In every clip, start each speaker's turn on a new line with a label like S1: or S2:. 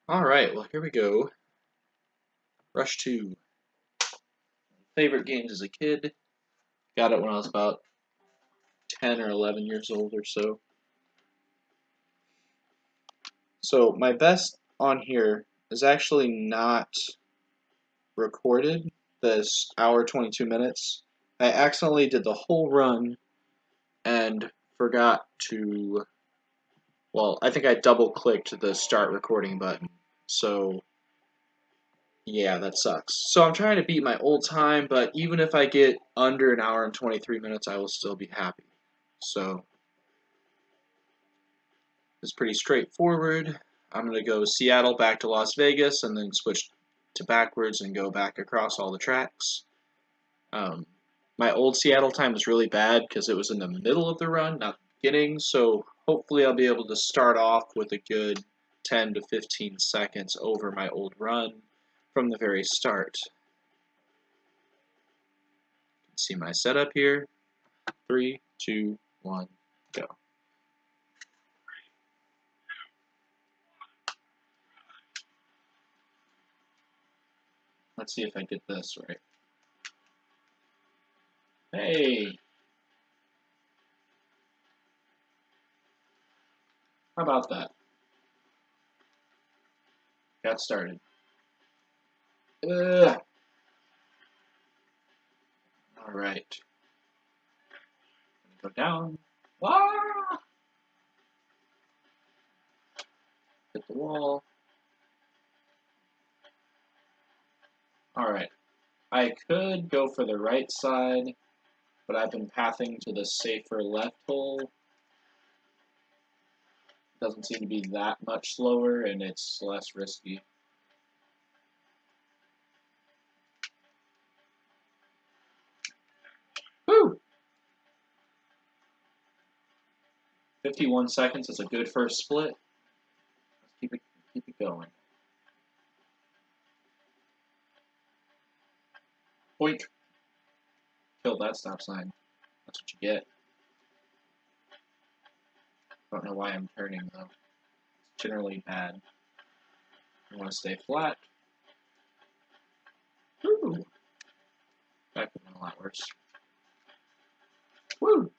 S1: Alright, well here we go. Rush 2. Favorite games as a kid. Got it when I was about 10 or 11 years old or so. So my best on here is actually not recorded, this hour 22 minutes. I accidentally did the whole run and forgot to, well, I think I double clicked the start recording button. So yeah, that sucks. So I'm trying to beat my old time, but even if I get under an hour and 23 minutes, I will still be happy. So it's pretty straightforward. I'm going to go Seattle back to Las Vegas and then switch to backwards and go back across all the tracks. Um, my old Seattle time was really bad because it was in the middle of the run, not the beginning, so hopefully I'll be able to start off with a good 10 to 15 seconds over my old run from the very start. See my setup here. 3, 2, 1, go. Let's see if I get this right. Hey! How about that? Got started. Ugh. Alright. Go down. Ah! Hit the wall. Alright. I could go for the right side, but I've been pathing to the safer left hole. Doesn't seem to be that much slower, and it's less risky. Woo! 51 seconds is a good first split. Let's keep it going. Boink. Killed that stop sign. That's what you get. Don't know why I'm turning though. It's generally bad. I want to stay flat. Woo! That could have been a lot worse. Woo!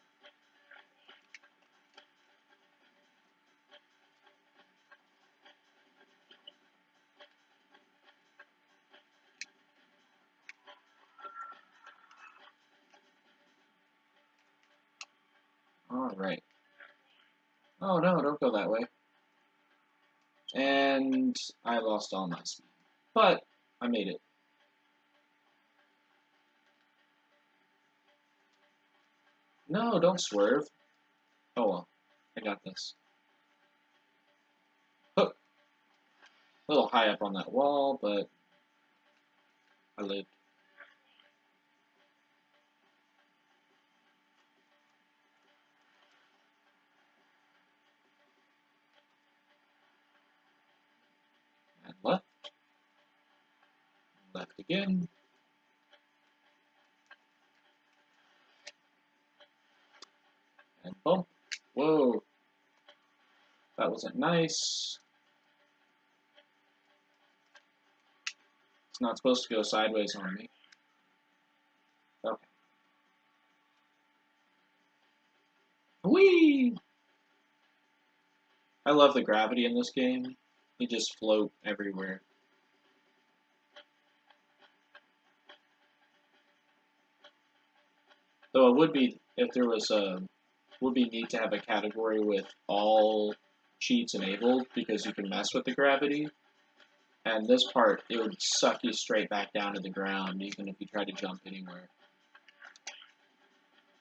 S1: Alright. Oh no, don't go that way. And I lost all my speed. But I made it. No, don't swerve. Oh well. I got this. Hook. A little high up on that wall, but I lived. And left. Left again. And bump. Whoa. That wasn't nice. It's not supposed to go sideways on me. Okay. Whee! I love the gravity in this game. You just float everywhere. Though it would be, if there was a, would be neat to have a category with all cheats enabled because you can mess with the gravity. And this part, it would suck you straight back down to the ground even if you try to jump anywhere.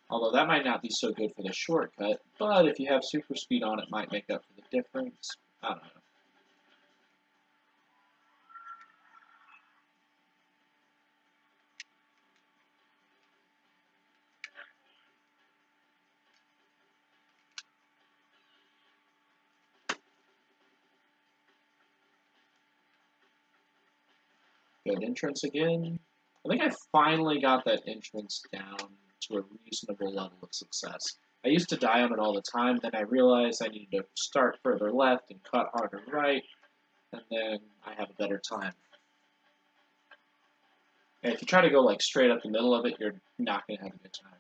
S1: Although that might not be so good for the shortcut, but if you have super speed on it, might make up for the difference. I don't know. Good entrance again. I think I finally got that entrance down to a reasonable level of success. I used to die on it all the time, then I realized I needed to start further left and cut harder right. and then I have a better time. And if you try to go like straight up the middle of it, you're not going to have a good time.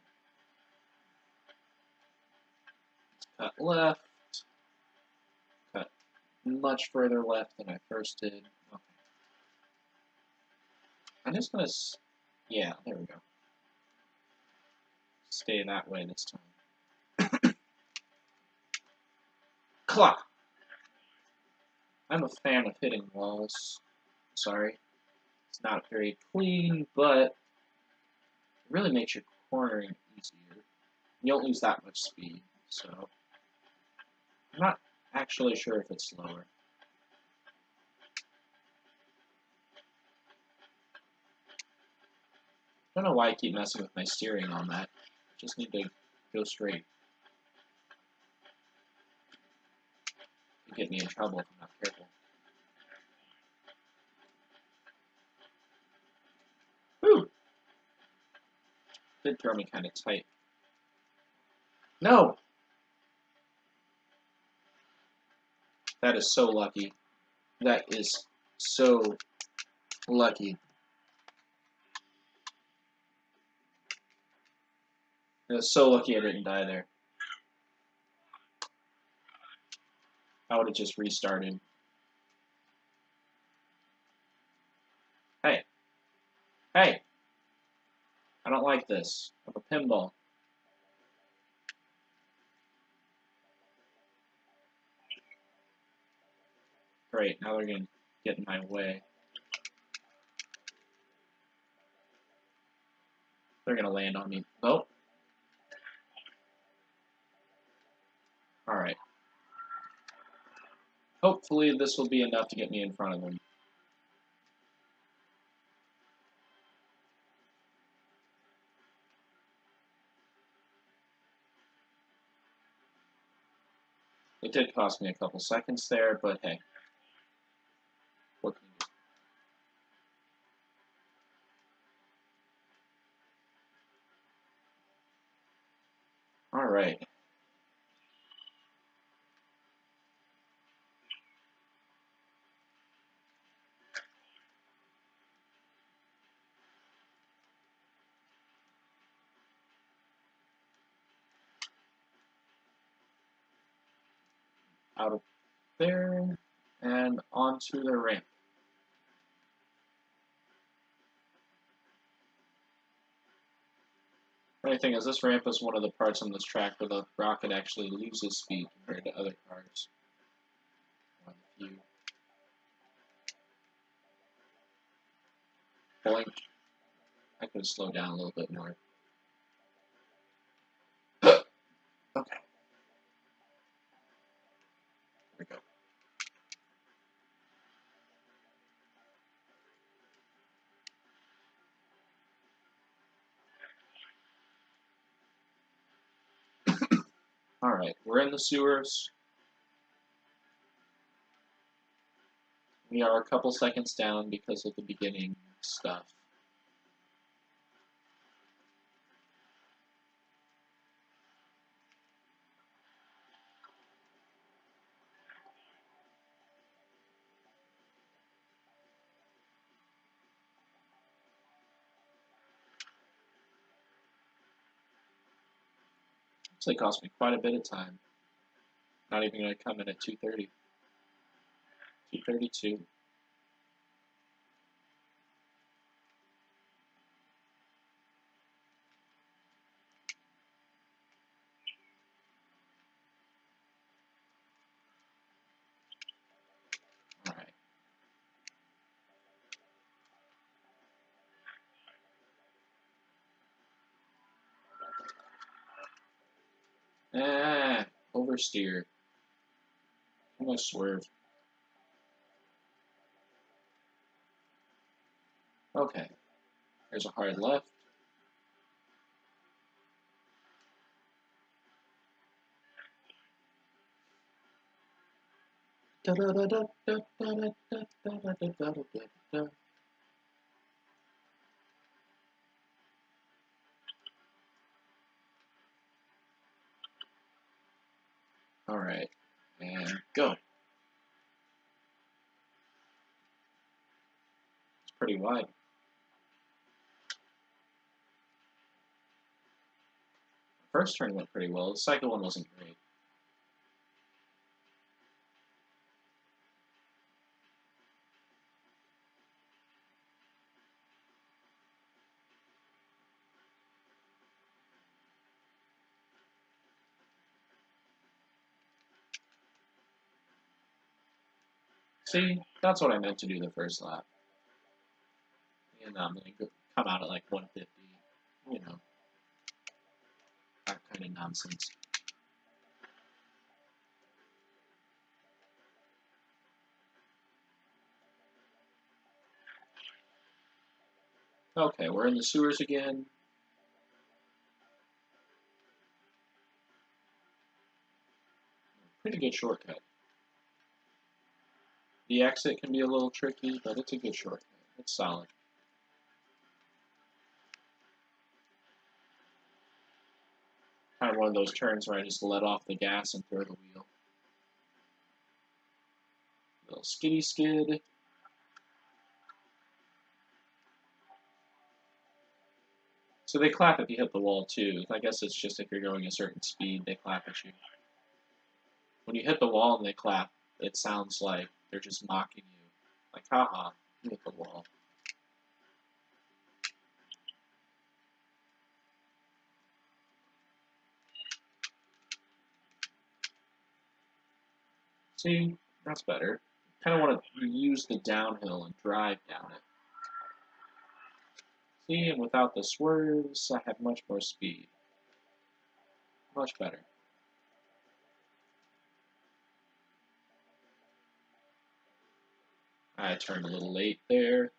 S1: Cut left. Cut much further left than I first did. Okay. I'm just going to, yeah, there we go. Stay that way this time. Clock! I'm a fan of hitting walls. Sorry. It's not very clean, but it really makes your cornering easier. You don't lose that much speed, so I'm not actually sure if it's slower. I don't know why I keep messing with my steering on that. I just need to go straight. It'll get me in trouble if I'm not careful. Whew! Did throw me kind of tight. No! That is so lucky. That is so lucky. I was so lucky I didn't die there. I would have just restarted. Hey. Hey! I don't like this. I'm a pinball. Great, now they're going to get in my way. They're going to land on me. Nope. Alright. Hopefully this will be enough to get me in front of them. It did cost me a couple seconds there, but hey. What can you do? Alright. Out of there, and onto the ramp. Funny thing is, this ramp is one of the parts on this track where the rocket actually loses speed compared to other cars. One of the few. Boink. I could have slowed down a little bit more. Okay. There we go. Alright, we're in the sewers. We are a couple seconds down because of the beginning stuff. Actually cost me quite a bit of time. Not even going to come in at 2:30. 2:32. Alright. Oversteer. Almost swerve. Okay. There's a hard left. Alright. And go. pretty wide. First turn went pretty well. The second one wasn't great. See, that's what I meant to do the first lap. And I'm going to come out at like 150, you know, that kind of nonsense. Okay, we're in the sewers again. Pretty good shortcut. The exit can be a little tricky, but it's a good shortcut. It's solid. Kind of one of those turns where I just let off the gas and throw the wheel. Little skiddy skid. So they clap if you hit the wall too. I guess it's just if you're going a certain speed, they clap at you. When you hit the wall and they clap, it sounds like they're just mocking you. Like, haha, you hit the wall. See, that's better. Kind of want to use the downhill and drive down it. See, and without the swerves, I have much more speed. Much better. I turned a little late there,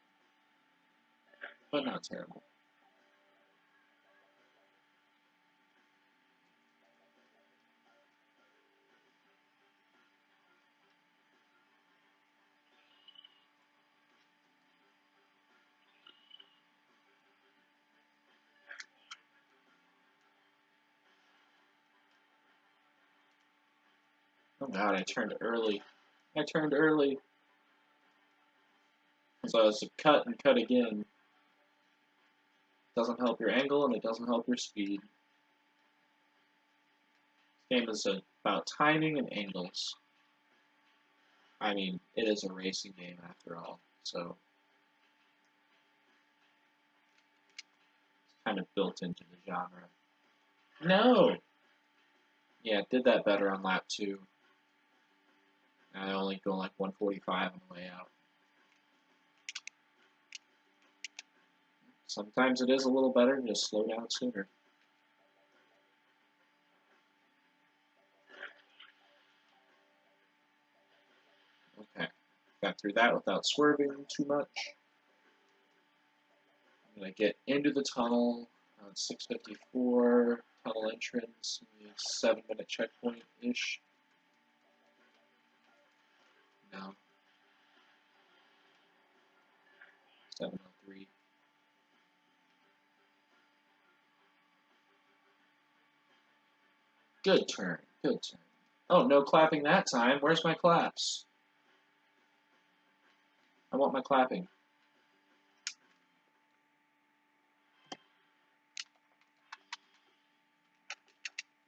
S1: but not terrible. Oh god, I turned early. I turned early. So it's a cut and cut again. Doesn't help your angle and it doesn't help your speed. This game is about timing and angles. I mean, it is a racing game after all, so it's kind of built into the genre. No! Yeah, it did that better on lap 2. I only go like 145 on the way out. Sometimes it is a little better to just slow down sooner. Okay, got through that without swerving too much. I'm going to get into the tunnel on 654, tunnel entrance, 7-minute checkpoint-ish. No. 703. Good turn, good turn. Oh, no clapping that time. Where's my claps? I want my clapping.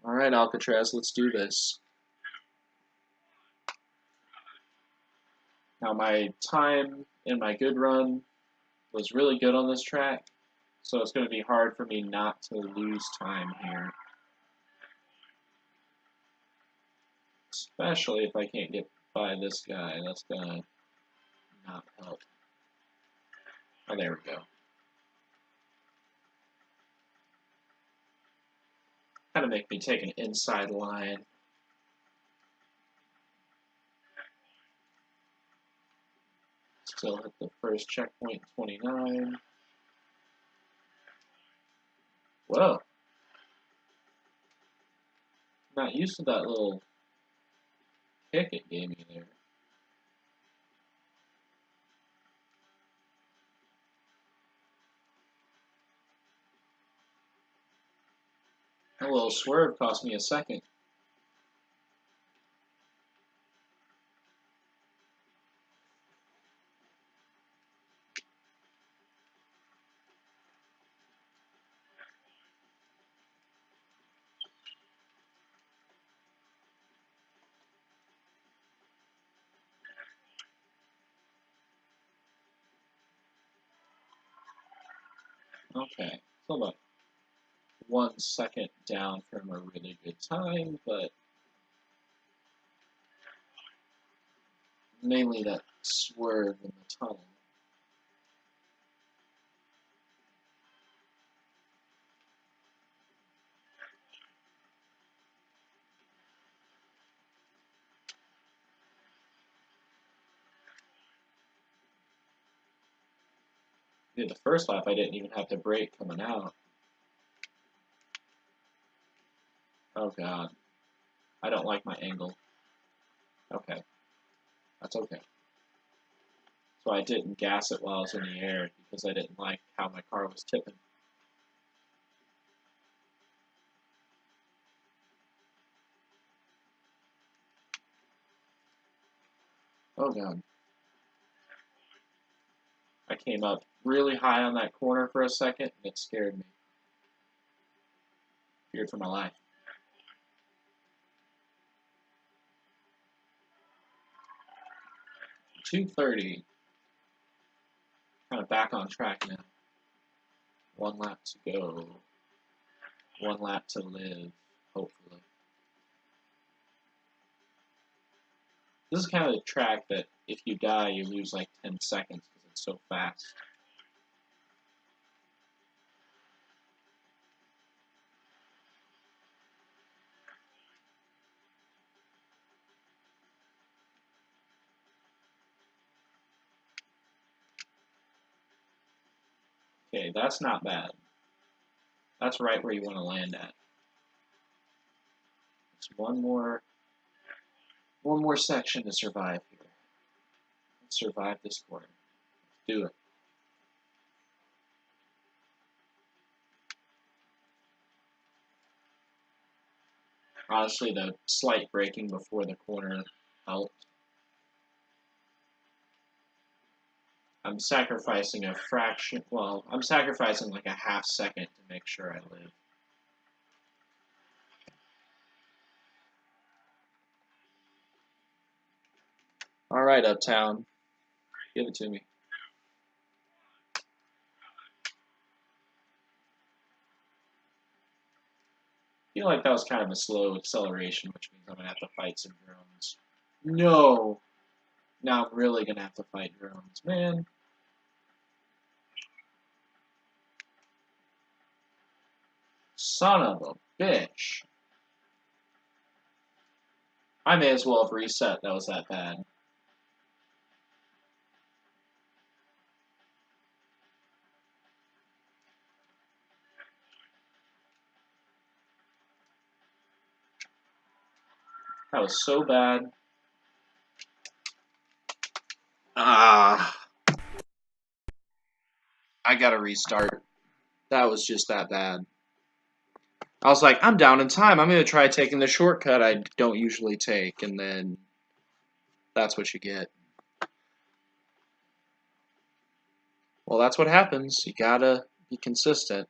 S1: Alright, Alcatraz, let's do this. Now, my time in my good run was really good on this track, so it's going to be hard for me not to lose time here. Especially if I can't get by this guy. That's going to not help. Oh, there we go. Kind of make me take an inside line. Still hit the first checkpoint, 29. Whoa. Not used to that little kick it gave me there. A little swerve cost me a second.
S2: Okay, so about 1 second down from a really good time, but mainly that swerve in the tunnel. Dude, the first lap I didn't even have to brake coming out. Oh god, I don't like my angle. Okay, that's okay. So I didn't gas it while I was in the air because I didn't like how my car was tipping. Oh god. I came up really high on that corner for a second and it scared me. Feared for my life. 230. Kind of back on track now. 1 lap to go. 1 lap to live, hopefully. This is kind of a track that if you die, you lose like 10 seconds because it's so fast. Okay, that's not bad. That's right where you want to land at. Just one more section to survive here. Let's survive this corner. Let's do it. Honestly, the slight braking before the corner helped. I'm sacrificing a fraction, well, I'm sacrificing like a half second to make sure I live. Alright, Uptown. Give it to me. I feel like that was kind of a slow acceleration, which means I'm going to have to fight some drones. No! Now I'm really going to have to fight drones. Man. Son of a bitch. I may as well have reset. That was that bad. That was so bad. Ah. I gotta restart. That was just that bad. I was like, I'm down in time. I'm gonna try taking the shortcut I don't usually take, and then that's what you get. Well, that's what happens. You gotta be consistent.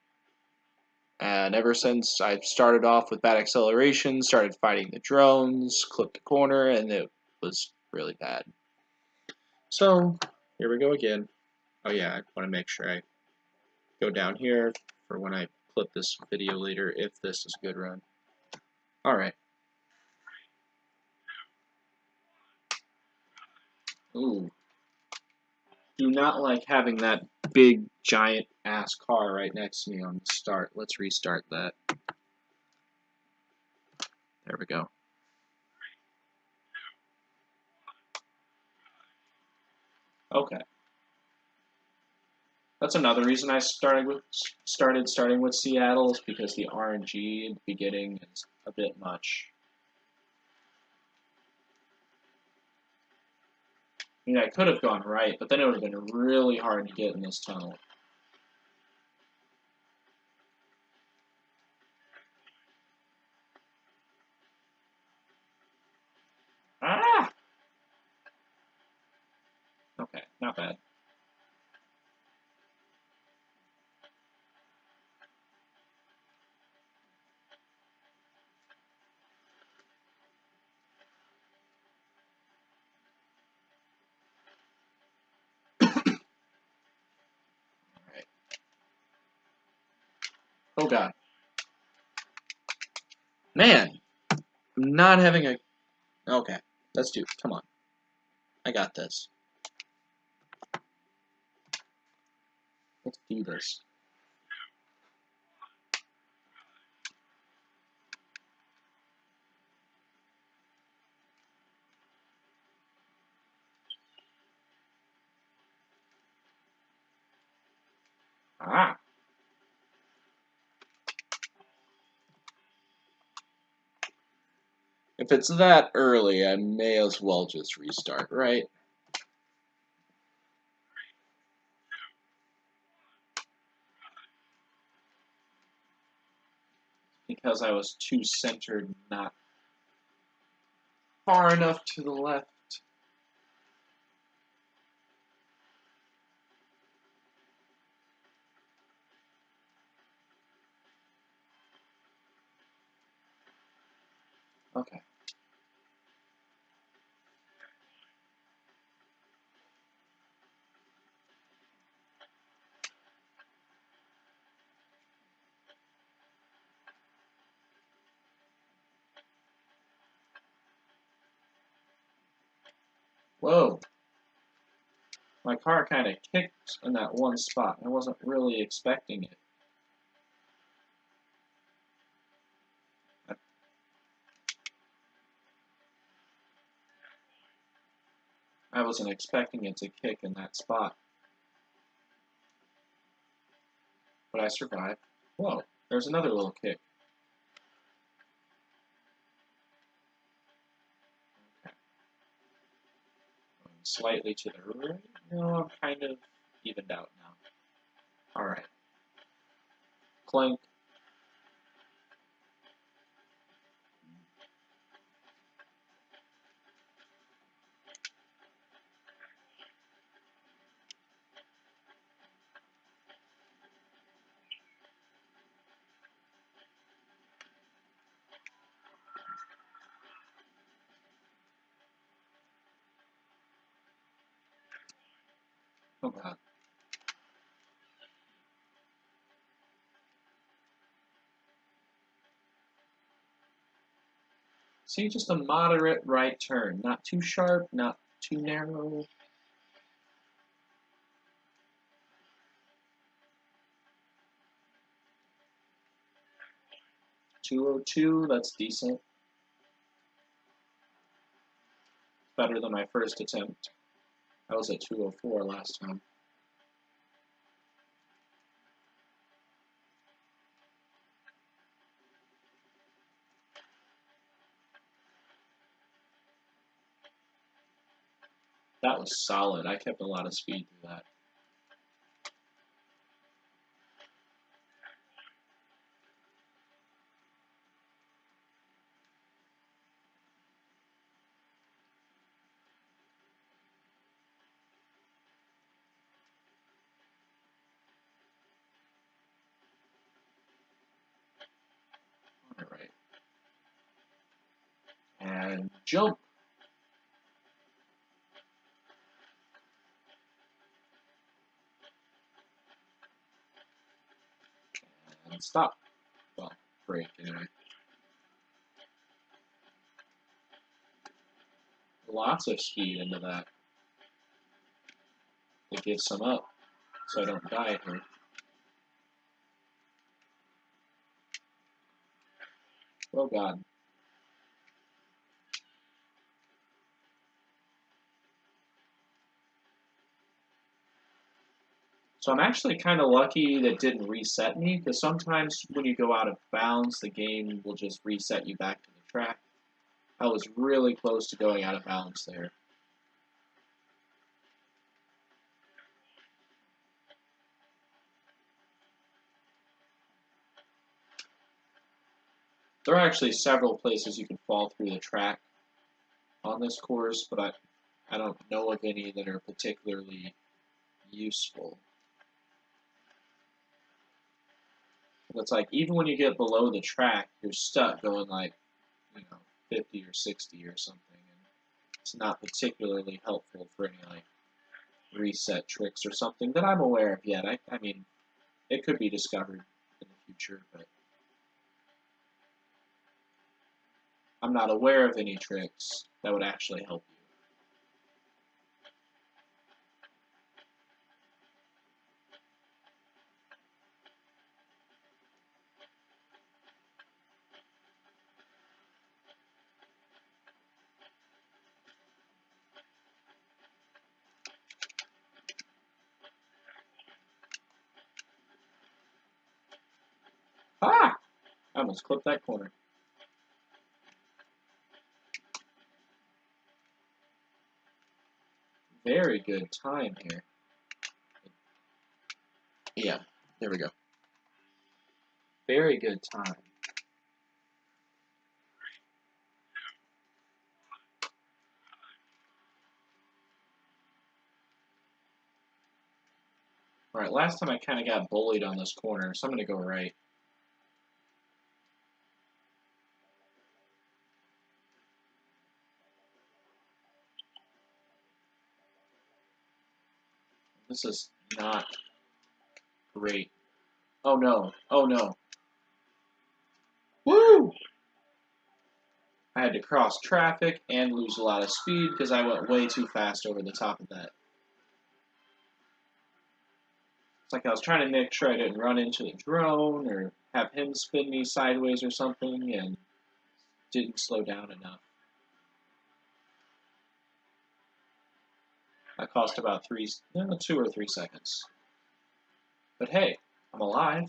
S2: And ever since I started off with bad acceleration, started fighting the drones, clipped the corner, and it was really bad. So, here we go again. Oh yeah, I want to make sure I go down here for when I clip this video later, if this is a good run. Alright. Ooh. Do not like having that big, giant ass car right next to me on the start. Let's restart that. There we go. Okay. That's another reason I started starting with Seattle is because the RNG in the beginning is a bit much. I mean, I could have gone right, but then it would have been really hard to get in this tunnel. Ah! Okay, not bad. Alright. Oh god. Man! I'm not having a... Okay, let's do it. Come on. I got this. Let's do this. Ah! If it's that early, I may as well just restart, right? Because I was too centered, not far enough to the left. Okay. Whoa. My car kind of kicked in that one spot. I wasn't really expecting it. I wasn't expecting it to kick in that spot. But I survived. Whoa, there's another little kick. Okay. Slightly to the right. No, I'm kind of evened out now. Alright. Clink. Oh god. See, just a moderate right turn. Not too sharp, not too narrow. .202, that's decent. Better than my first attempt. I was at .204 last time. That was solid. I kept a lot of speed through that. Alright. And jump. And stop. Well, break anyway. Lots of speed into that. To give some up, so I don't die here. Oh god. So I'm actually kind of lucky that it didn't reset me, because sometimes when you go out of bounds, the game will just reset you back to the track. I was really close to going out of bounds there. There are actually several places you can fall through the track on this course, but I don't know of any that are particularly useful. It's like, even when you get below the track, you're stuck going like, 50 or 60 or something. And it's not particularly helpful for any like reset tricks or something that I'm aware of yet. I mean, it could be discovered in the future, but I'm not aware of any tricks that would actually help you. Ah! I almost clipped that corner. Very good time here. Yeah, there we go. Very good time. Alright, last time I kind of got bullied on this corner, so I'm going to go right. This is not great. Oh no, oh no. Woo! I had to cross traffic and lose a lot of speed because I went way too fast over the top of that. It's like I was trying to make sure I didn't run into the drone or have him spin me sideways or something and didn't slow down enough. That cost about 2 or 3 seconds. But hey, I'm alive.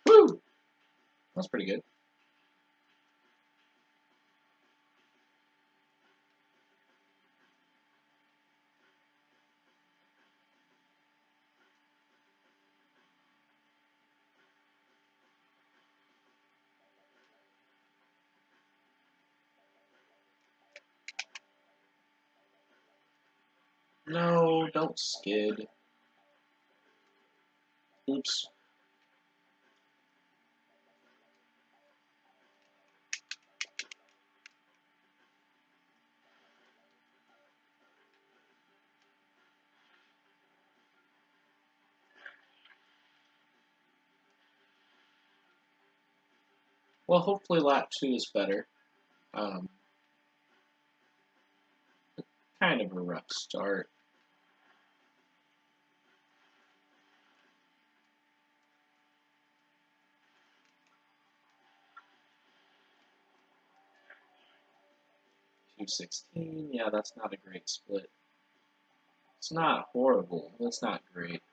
S2: Woo! That's pretty good. No, don't skid. Oops. Well, hopefully lap 2 is better. Kind of a rough start. .216, yeah, that's not a great split. It's not horrible, it's not great.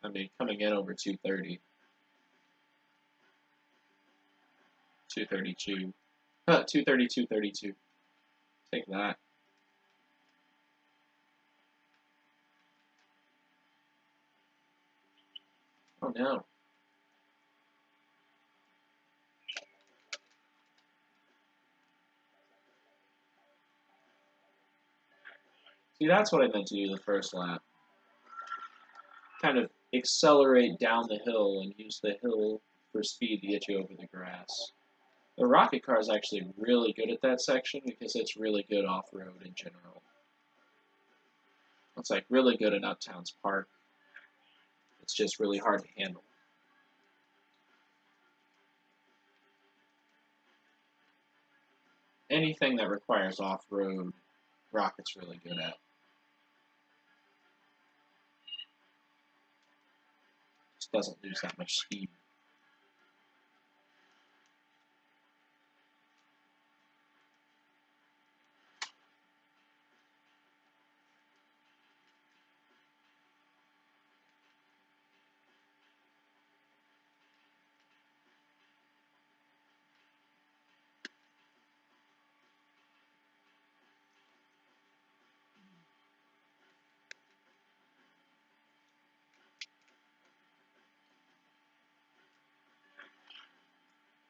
S2: I mean, coming in over 230. 232. 230, 232. Take that. Oh no. See, that's what I meant to do the first lap. Kind of accelerate down the hill and use the hill for speed to get you over the grass. The rocket car is actually really good at that section because it's really good off-road in general. It's like really good in Uptown's Park. It's just really hard to handle. Anything that requires off-road, Rocket's really good at. Just doesn't lose that much speed.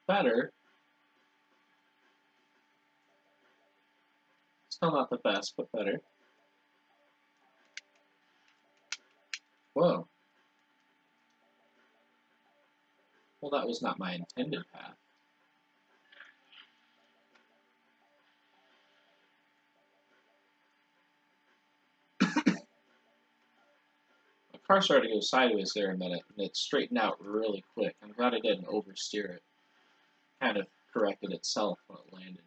S2: Better. Still not the best, but better. Whoa. Well, that was not my intended path. My car started to go sideways there a minute, and it straightened out really quick. I'm glad I didn't oversteer it. Kind of corrected itself when it landed.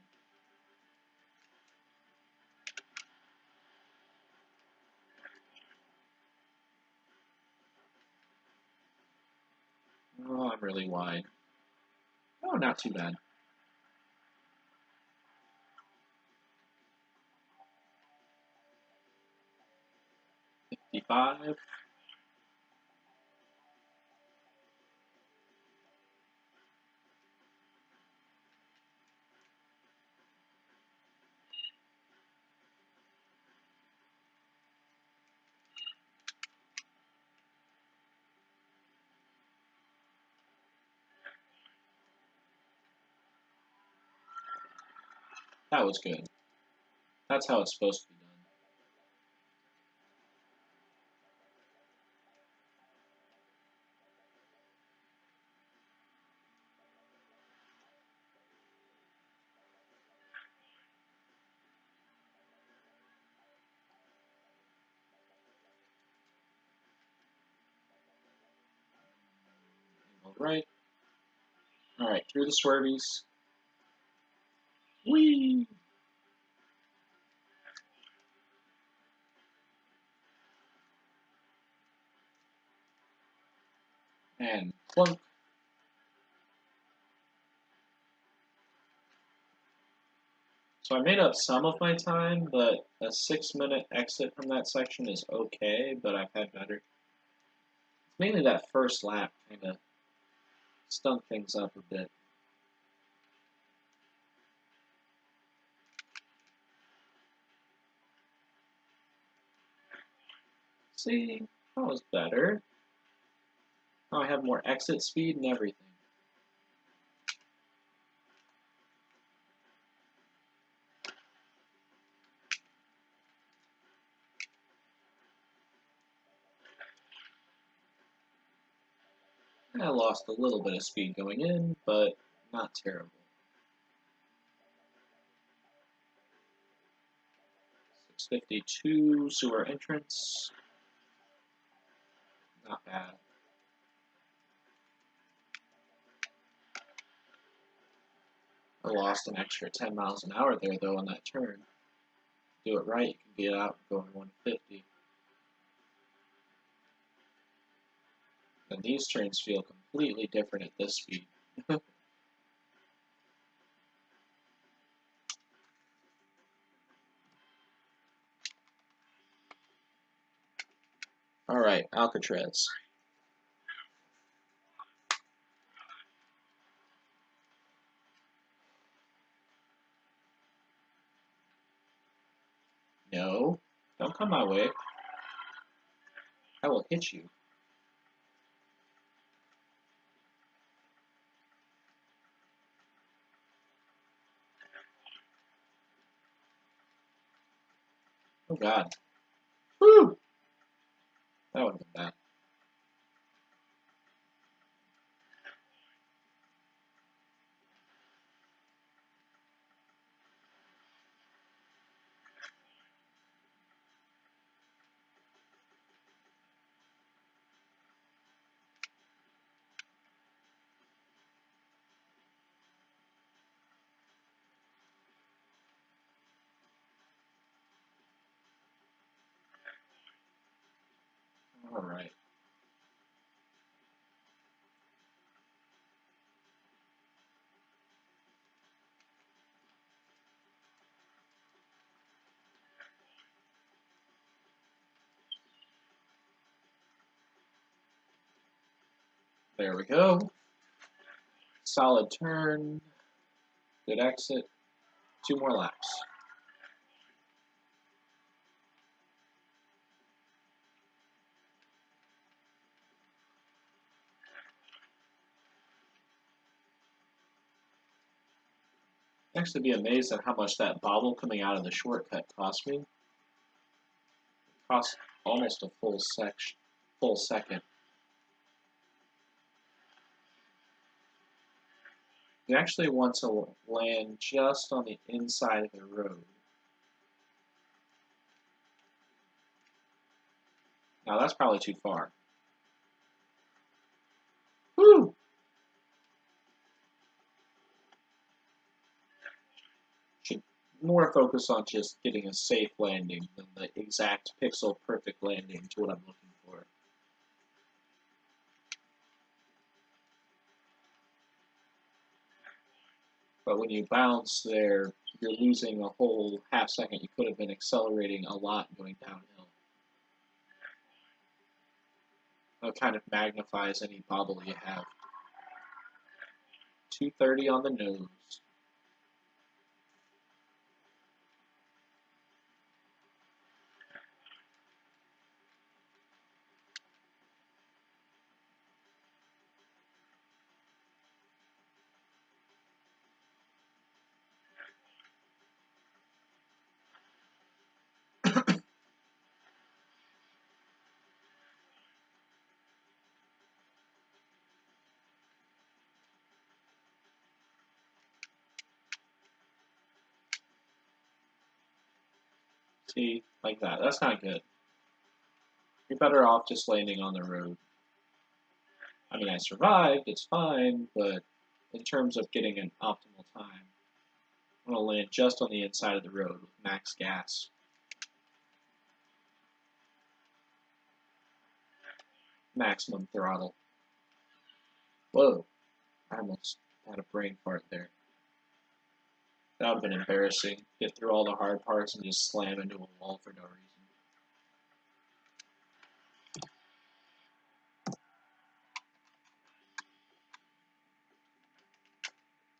S2: Oh, I'm really wide. Oh, not too bad. 55. That was good. That's how it's supposed to be done. Alright. Alright, through the swervies. Whee! And plunk. So I made up some of my time, but a 6-minute exit from that section is okay, but I've had better. Mainly that first lap kind of stunk things up a bit. See, that was better. Now I have more exit speed and everything. I lost a little bit of speed going in, but not terrible. 652 sewer entrance. Not bad. I lost an extra 10 miles an hour there, though, on that turn. Do it right, you can get out going 150. And these turns feel completely different at this speed. Alright, Alcatraz. No, don't come my way. I will hit you. Oh god. Woo! That would have been bad. Alright. There we go. Solid turn. Good exit. 2 more laps. Actually be amazed at how much that bobble coming out of the shortcut cost me. It cost almost a full section. full second. You actually want to land just on the inside of the road. Now that's probably too far. Woo! Should more focus on just getting a safe landing than the exact pixel perfect landing to what I'm looking for. But when you bounce there, you're losing a whole half second. You could have been accelerating a lot going downhill. That kind of magnifies any bobble you have. 230 on the nose. See, like that. That's not good. You're better off just landing on the road. I mean, I survived, it's fine, but in terms of getting an optimal time, I'm going to land just on the inside of the road with max gas. Maximum throttle. Whoa, I almost had a brain fart there. That would have been embarrassing. Get through all the hard parts and just slam into a wall for no reason.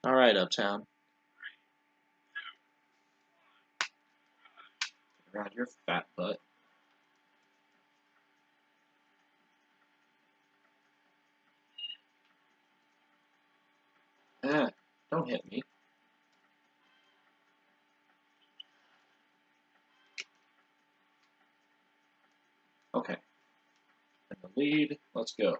S2: Alright, Uptown. Get around your fat butt. Don't hit me. Okay. In the lead, let's go.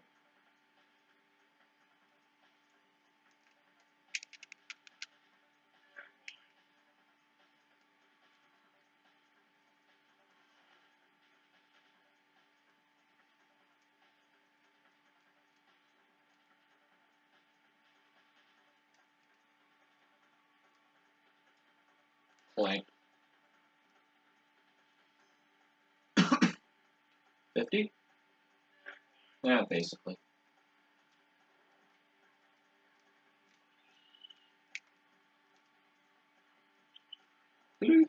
S2: Blank. 50? Yeah, basically. Kind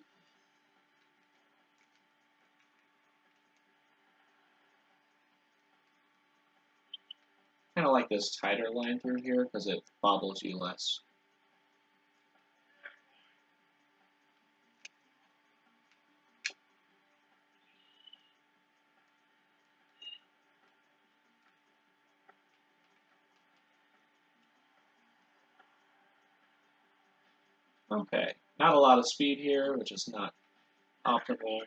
S2: of like this tighter line through here because it bobbles you less. Okay, not a lot of speed here, which is not optimal,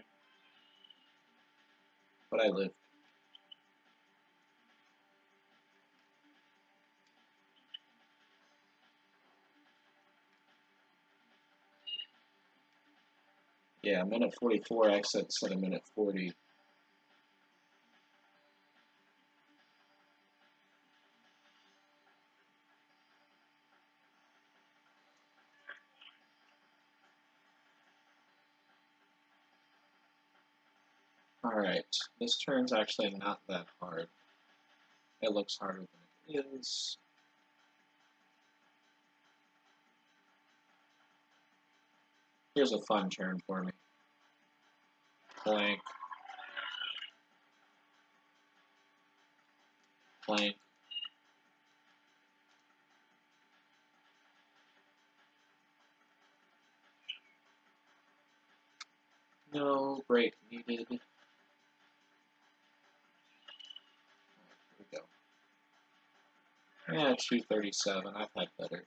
S2: but I live. Yeah, minute 44 exits at a minute 40. Alright, this turn's actually not that hard. It looks harder than it is. Here's a fun turn for me. Blank. Blank. No brake needed. Here we go. Yeah, 237. I've had better.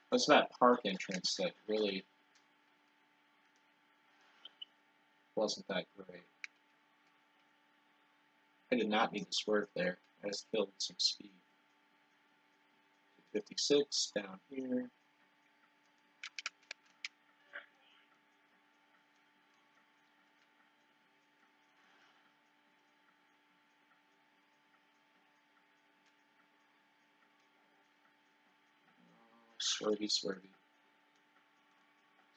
S2: What's that park entrance that really wasn't that great. I did not need to swerve there. I just killed some speed. 56 down here. Swervy, swervy.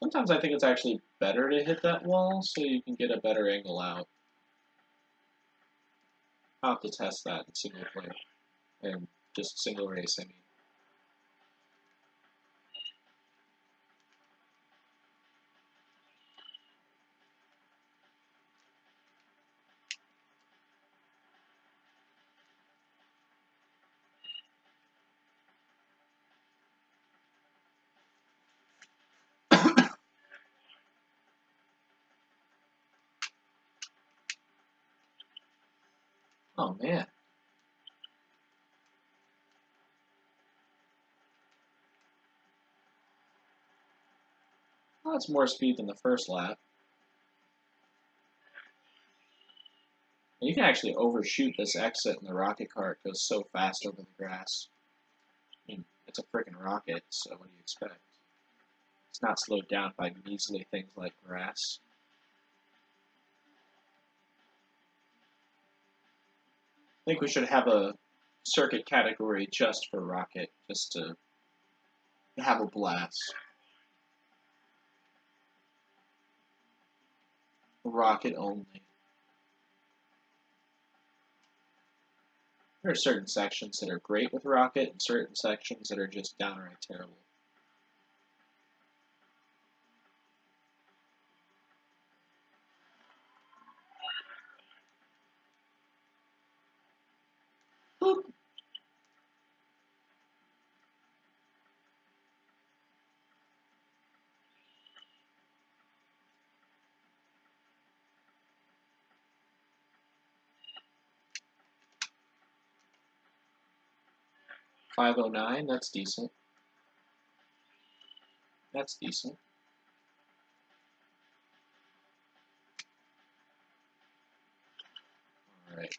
S2: Sometimes I think it's actually better to hit that wall so you can get a better angle out. I'll have to test that in single player. And just single race, I mean. Oh man. Well, that's more speed than the first lap. And you can actually overshoot this exit and the rocket car. It goes so fast over the grass. I mean, it's a freaking rocket, so what do you expect? It's not slowed down by measly things like grass. I think we should have a circuit category just for rocket, just to have a blast. Rocket only. There are certain sections that are great with rocket, and certain sections that are just downright terrible. Boop. .509, that's decent. That's decent. Alright.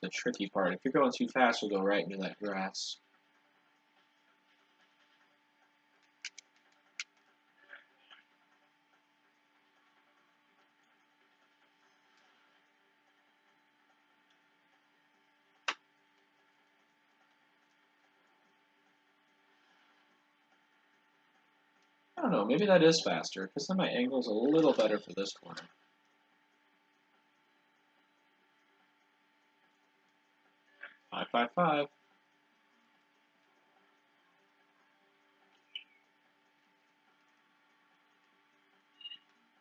S2: The tricky part. If you're going too fast, you'll go right into that grass. I don't know, maybe that is faster, because then my angle's a little better for this corner. Five, five, five.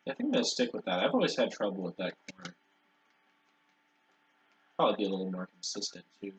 S2: I think I'm going to stick with that. I've always had trouble with that corner. Probably be a little more consistent, too.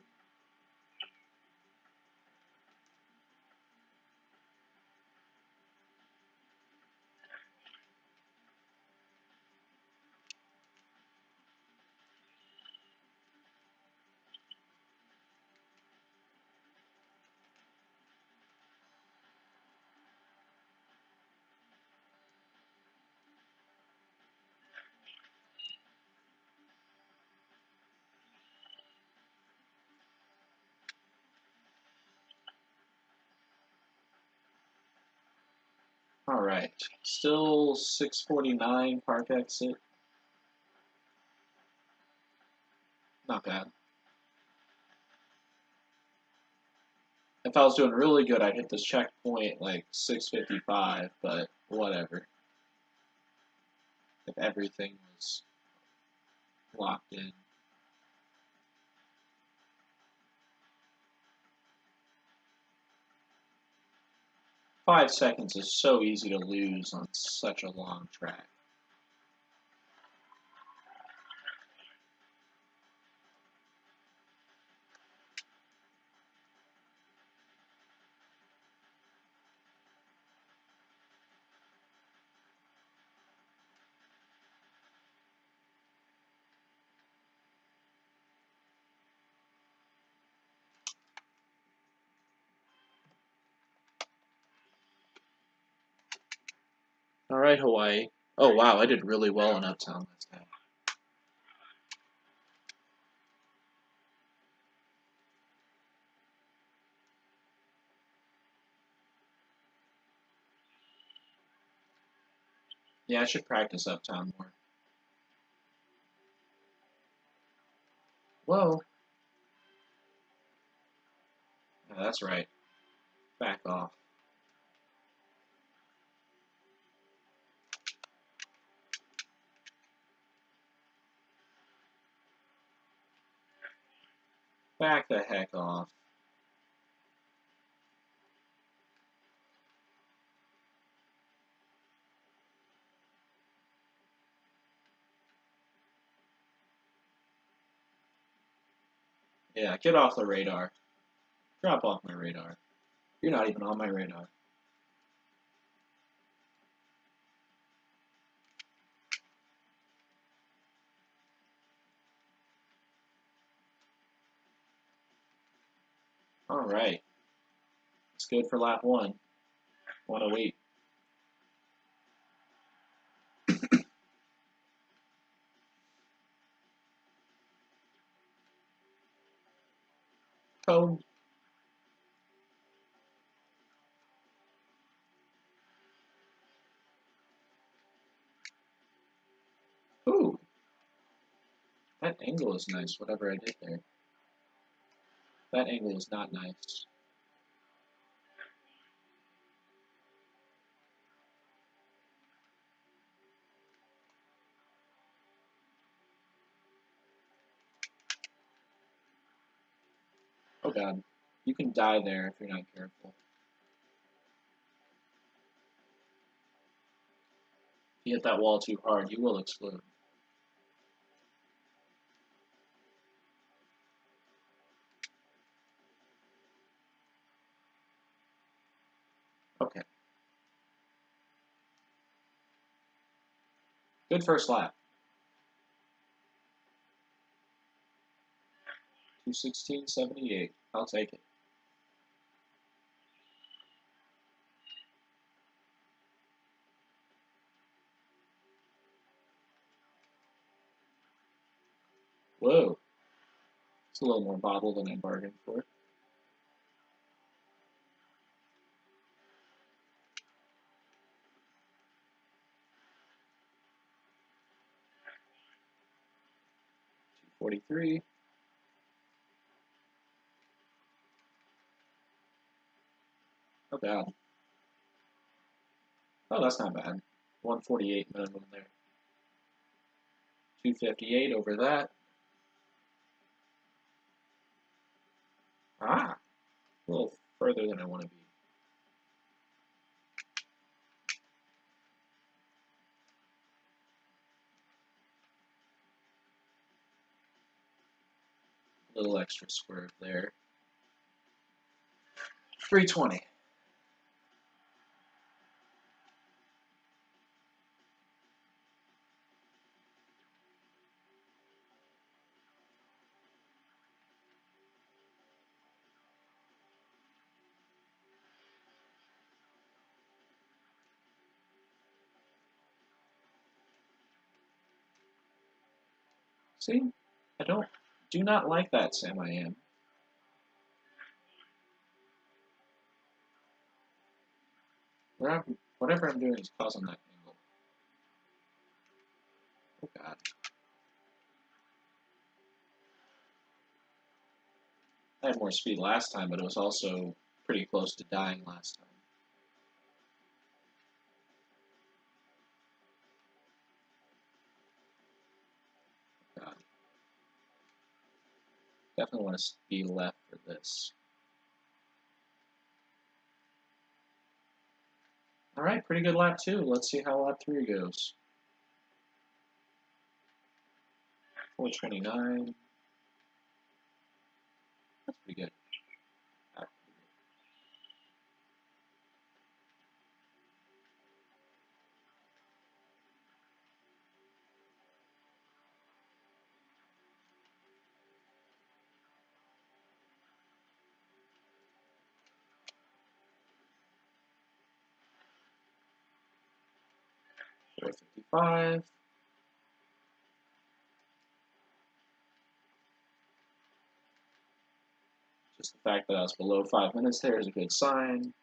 S2: Alright, still 649 park exit. Not bad. If I was doing really good, I'd hit this checkpoint like 655, but whatever. If everything was locked in. Five seconds is so easy to lose on such a long track. Alright, Hawaii. Oh wow, I did really well in Uptown last time. Yeah, I should practice Uptown more. Whoa. Yeah, that's right. Back off. Back the heck off. Yeah, get off the radar. Drop off my radar. You're not even on my radar. Alright. It's good for lap 1. 108. Oh. Ooh. That angle is nice, whatever I did there. That angle is not nice. Oh god. You can die there if you're not careful. If you hit that wall too hard, you will explode. Okay. Good first lap. 2:16.78. I'll take it. Whoa. It's a little more bobble than I bargained for. $2.43. Not bad. Oh, that's not bad. 148 minimum there. 258 over that. Ah, a little further than I want to be. A little extra swerve there. 320. See? Do not like that, Sam I am. Whatever I'm doing is causing that angle. Oh god. I had more speed last time, but it was also pretty close to dying last time. God. Definitely want to be left for this. Alright, pretty good lap 2. Let's see how lap 3 goes. 429. That's pretty good. 4:55. Just the fact that I was below 5 minutes there is a good sign.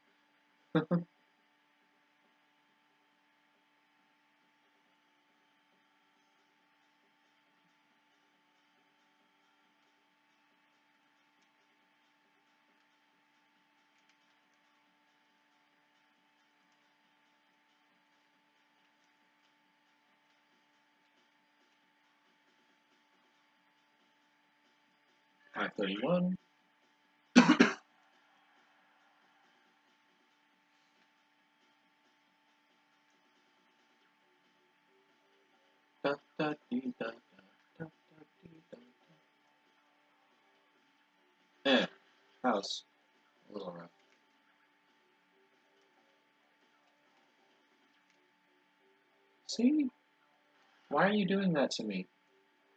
S2: 5:31. Da, da, dee, da, da, da, da, dee, da, da. That was a little rough. See? Why are you doing that to me?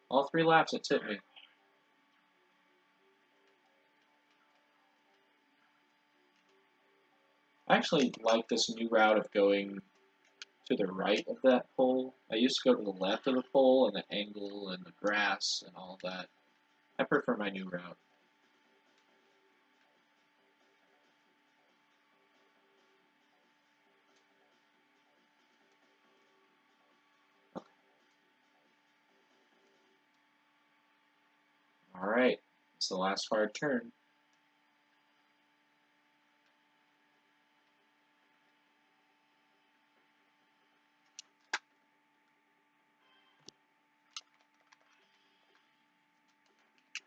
S2: All 3 laps it tipped me. I actually like this new route of going to the right of that pole. I used to go to the left of the pole and the angle and the grass and all that. I prefer my new route. Alright, it's the last hard turn.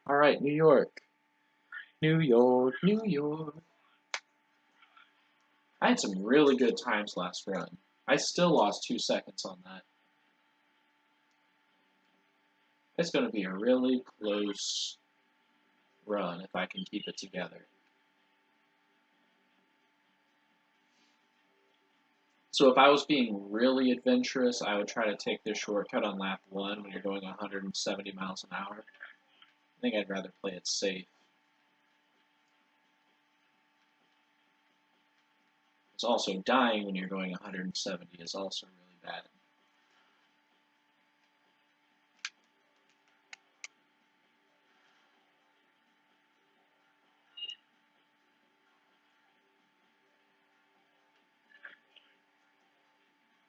S2: Alright, New York. New York, New York. I had some really good times last run. I still lost 2 seconds on that. It's going to be a really close run if I can keep it together. So if I was being really adventurous, I would try to take this shortcut on lap 1 when you're going 170 miles an hour. I think I'd rather play it safe. It's also dying when you're going 170 is also really bad.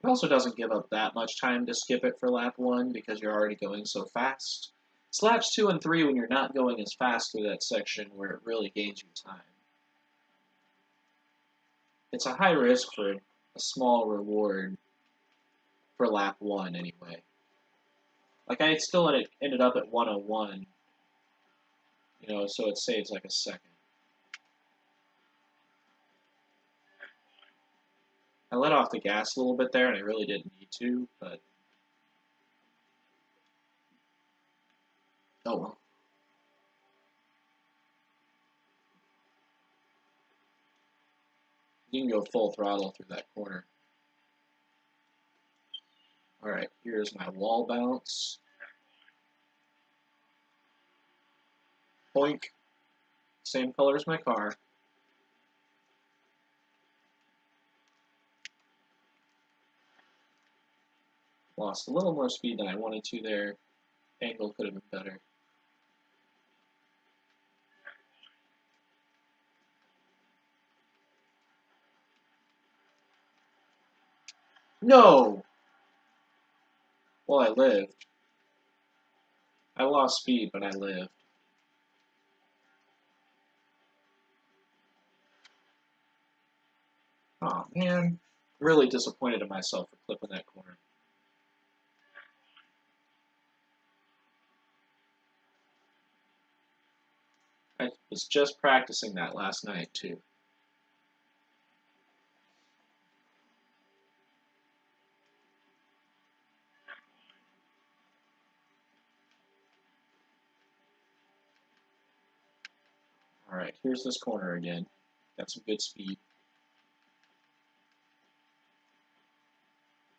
S2: It also doesn't give up that much time to skip it for lap 1 because you're already going so fast. It's laps 2 and 3 when you're not going as fast through that section where it really gains you time. It's a high risk for a small reward for lap 1 anyway. Like I still ended up at 101, you know, so it saves like a second. I let off the gas a little bit there, and I really didn't need to, but oh well. You can go full throttle through that corner. Alright, here's my wall bounce. Boink. Same color as my car. Lost a little more speed than I wanted to there. Angle could have been better. No! Well, I lived. I lost speed, but I lived. Aw, man. Really disappointed in myself for clipping that corner. I was just practicing that last night, too. Alright, here's this corner again. Got some good speed.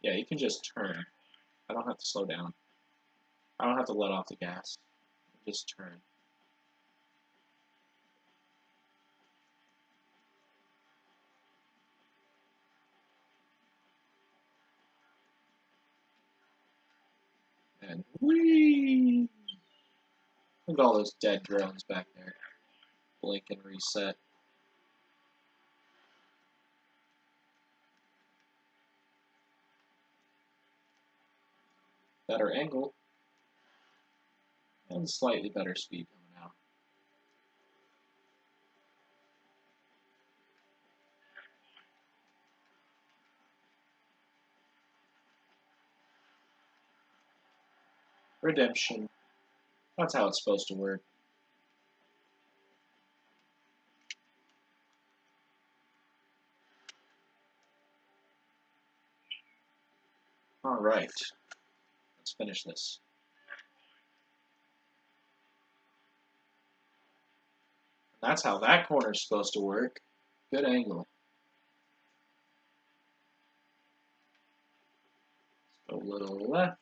S2: Yeah, you can just turn. I don't have to slow down. I don't have to let off the gas. Just turn. And whee! Look at all those dead drones back there. Blink and reset. Better angle. And slightly better speed coming out. Redemption. That's how it's supposed to work. Alright. Let's finish this. That's how that corner's supposed to work. Good angle. Let's go a little left.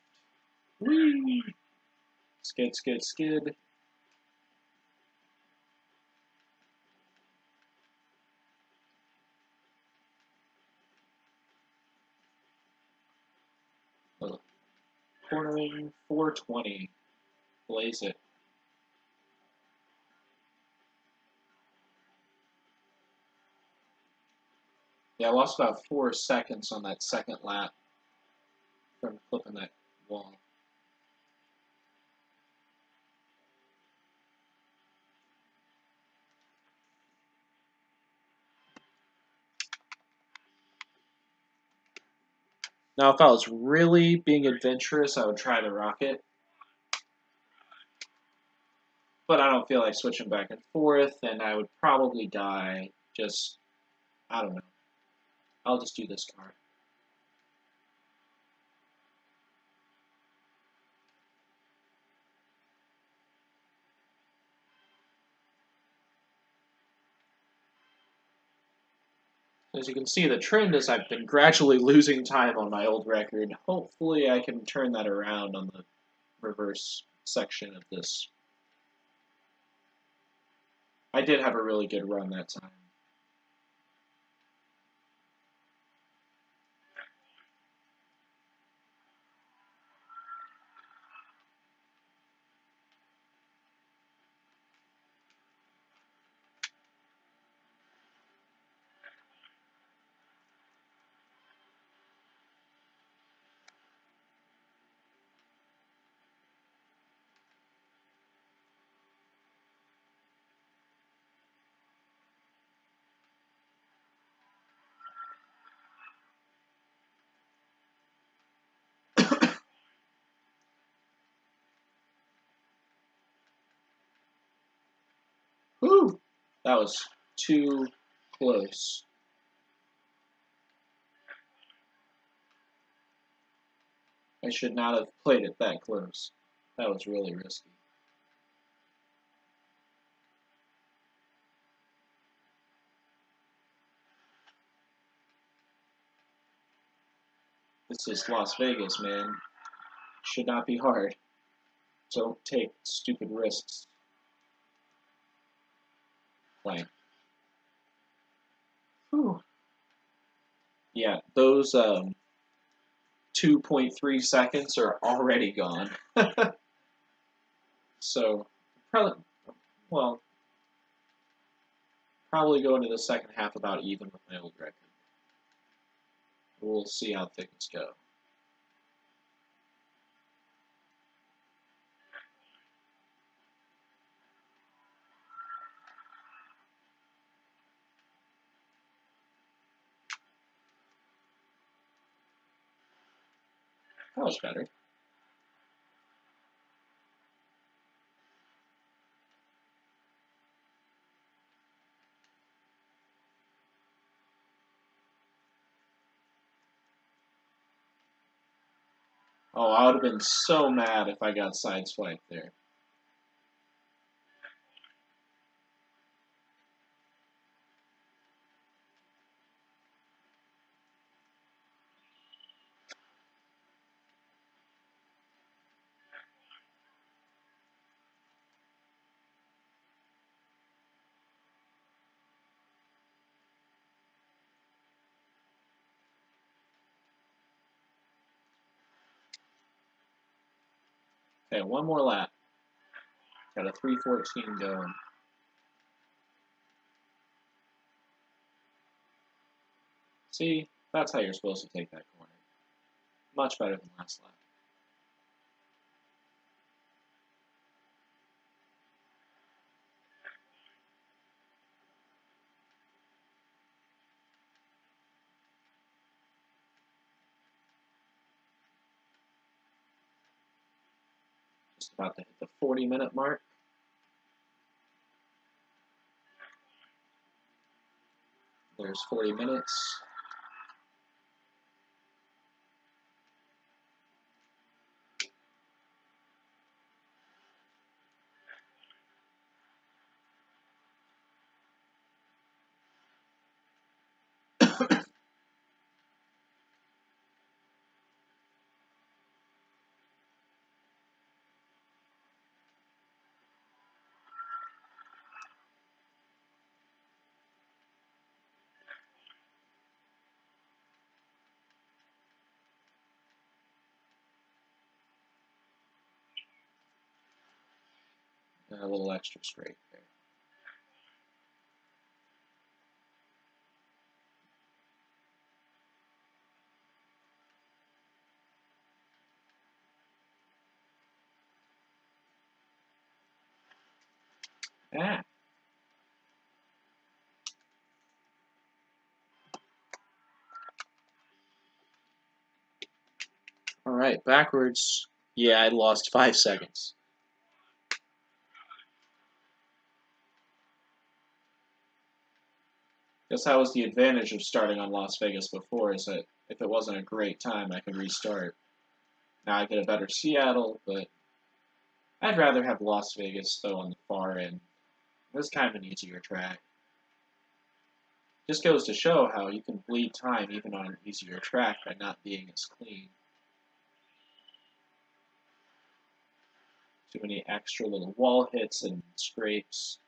S2: Whee! Skid, skid, skid. Cornering 420. Blaze it. Yeah, I lost about 4 seconds on that second lap from flipping that wall. Now, if I was really being adventurous, I would try the rocket. But I don't feel like switching back and forth, and I would probably die. Just, I don't know. I'll just do this car. As you can see, the trend is I've been gradually losing time on my old record. Hopefully I can turn that around on the reverse section of this. I did have a really good run that time. Whew! That was too close. I should not have played it that close. That was really risky. This is Las Vegas, man. Should not be hard. Don't take stupid risks. Like, whew. Yeah, those 2.3 seconds are already gone. So, probably, well, probably go into the second half about even with my old record. We'll see how things go. That was better. Oh, I would have been so mad if I got sideswiped there. Okay, one more lap. Got a 3:14 going. See, that's how you're supposed to take that corner. Much better than last lap. Just about to hit the 40-minute mark. There's 40 minutes. A little extra straight there. Ah. All right, backwards. Yeah, I lost 5 seconds. Guess that was the advantage of starting on Las Vegas before, is that if it wasn't a great time, I could restart. Now I get a better Seattle, but I'd rather have Las Vegas, though, on the far end. It's kind of an easier track. Just goes to show how you can bleed time even on an easier track by not being as clean. Too many extra little wall hits and scrapes.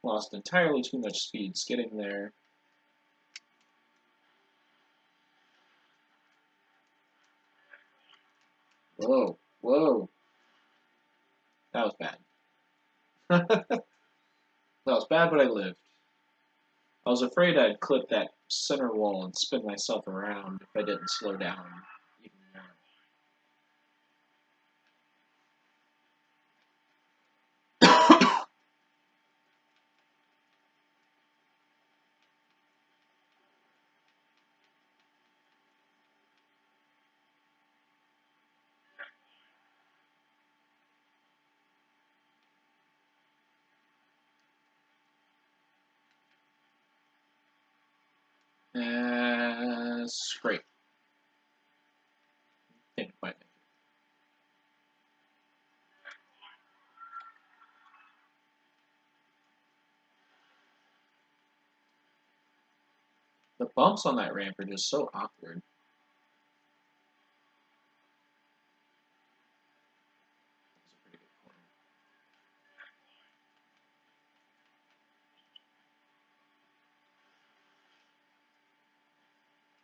S2: Lost entirely too much speed getting there. Whoa, whoa. That was bad. That was bad, but I lived. I was afraid I'd clip that center wall and spin myself around if I didn't slow down even more. Scrape. Didn't quite make it. The bumps on that ramp are just so awkward. That's a pretty good corner.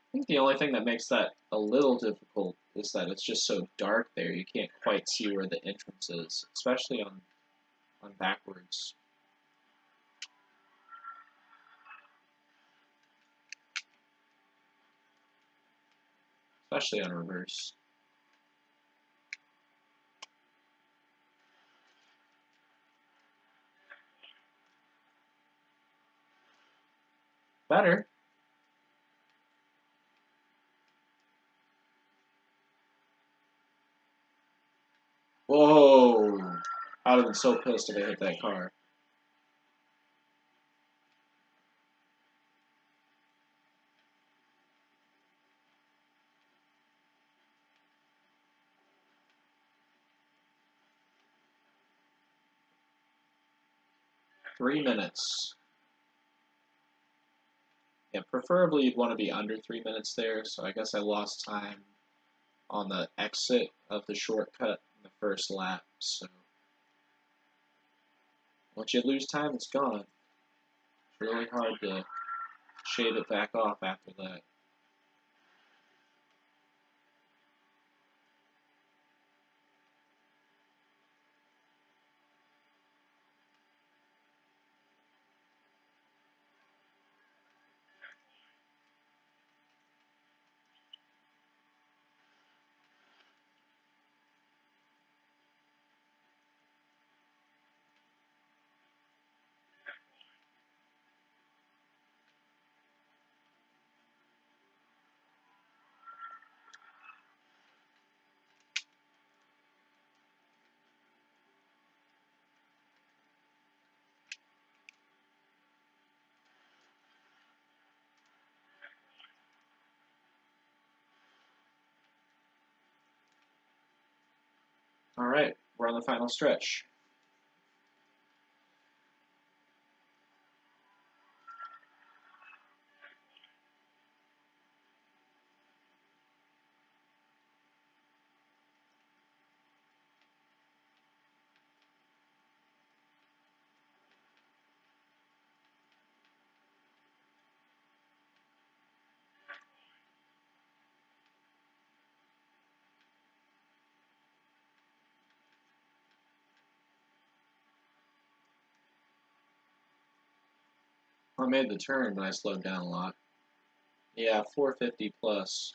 S2: I think the only thing that makes that a little difficult is that it's just so dark there. You can't quite see where the entrance is, especially on backwards. Especially on reverse. Better. Whoa! I would have been so pissed if I hit that car. Three minutes. Yeah, preferably you'd want to be under 3 minutes there, so I guess I lost time on the exit of the shortcut in the first lap, so Once you lose time, it's gone. It's really hard to shave it back off after that. Alright, we're on the final stretch. I made the turn, but I slowed down a lot. Yeah, 450 plus.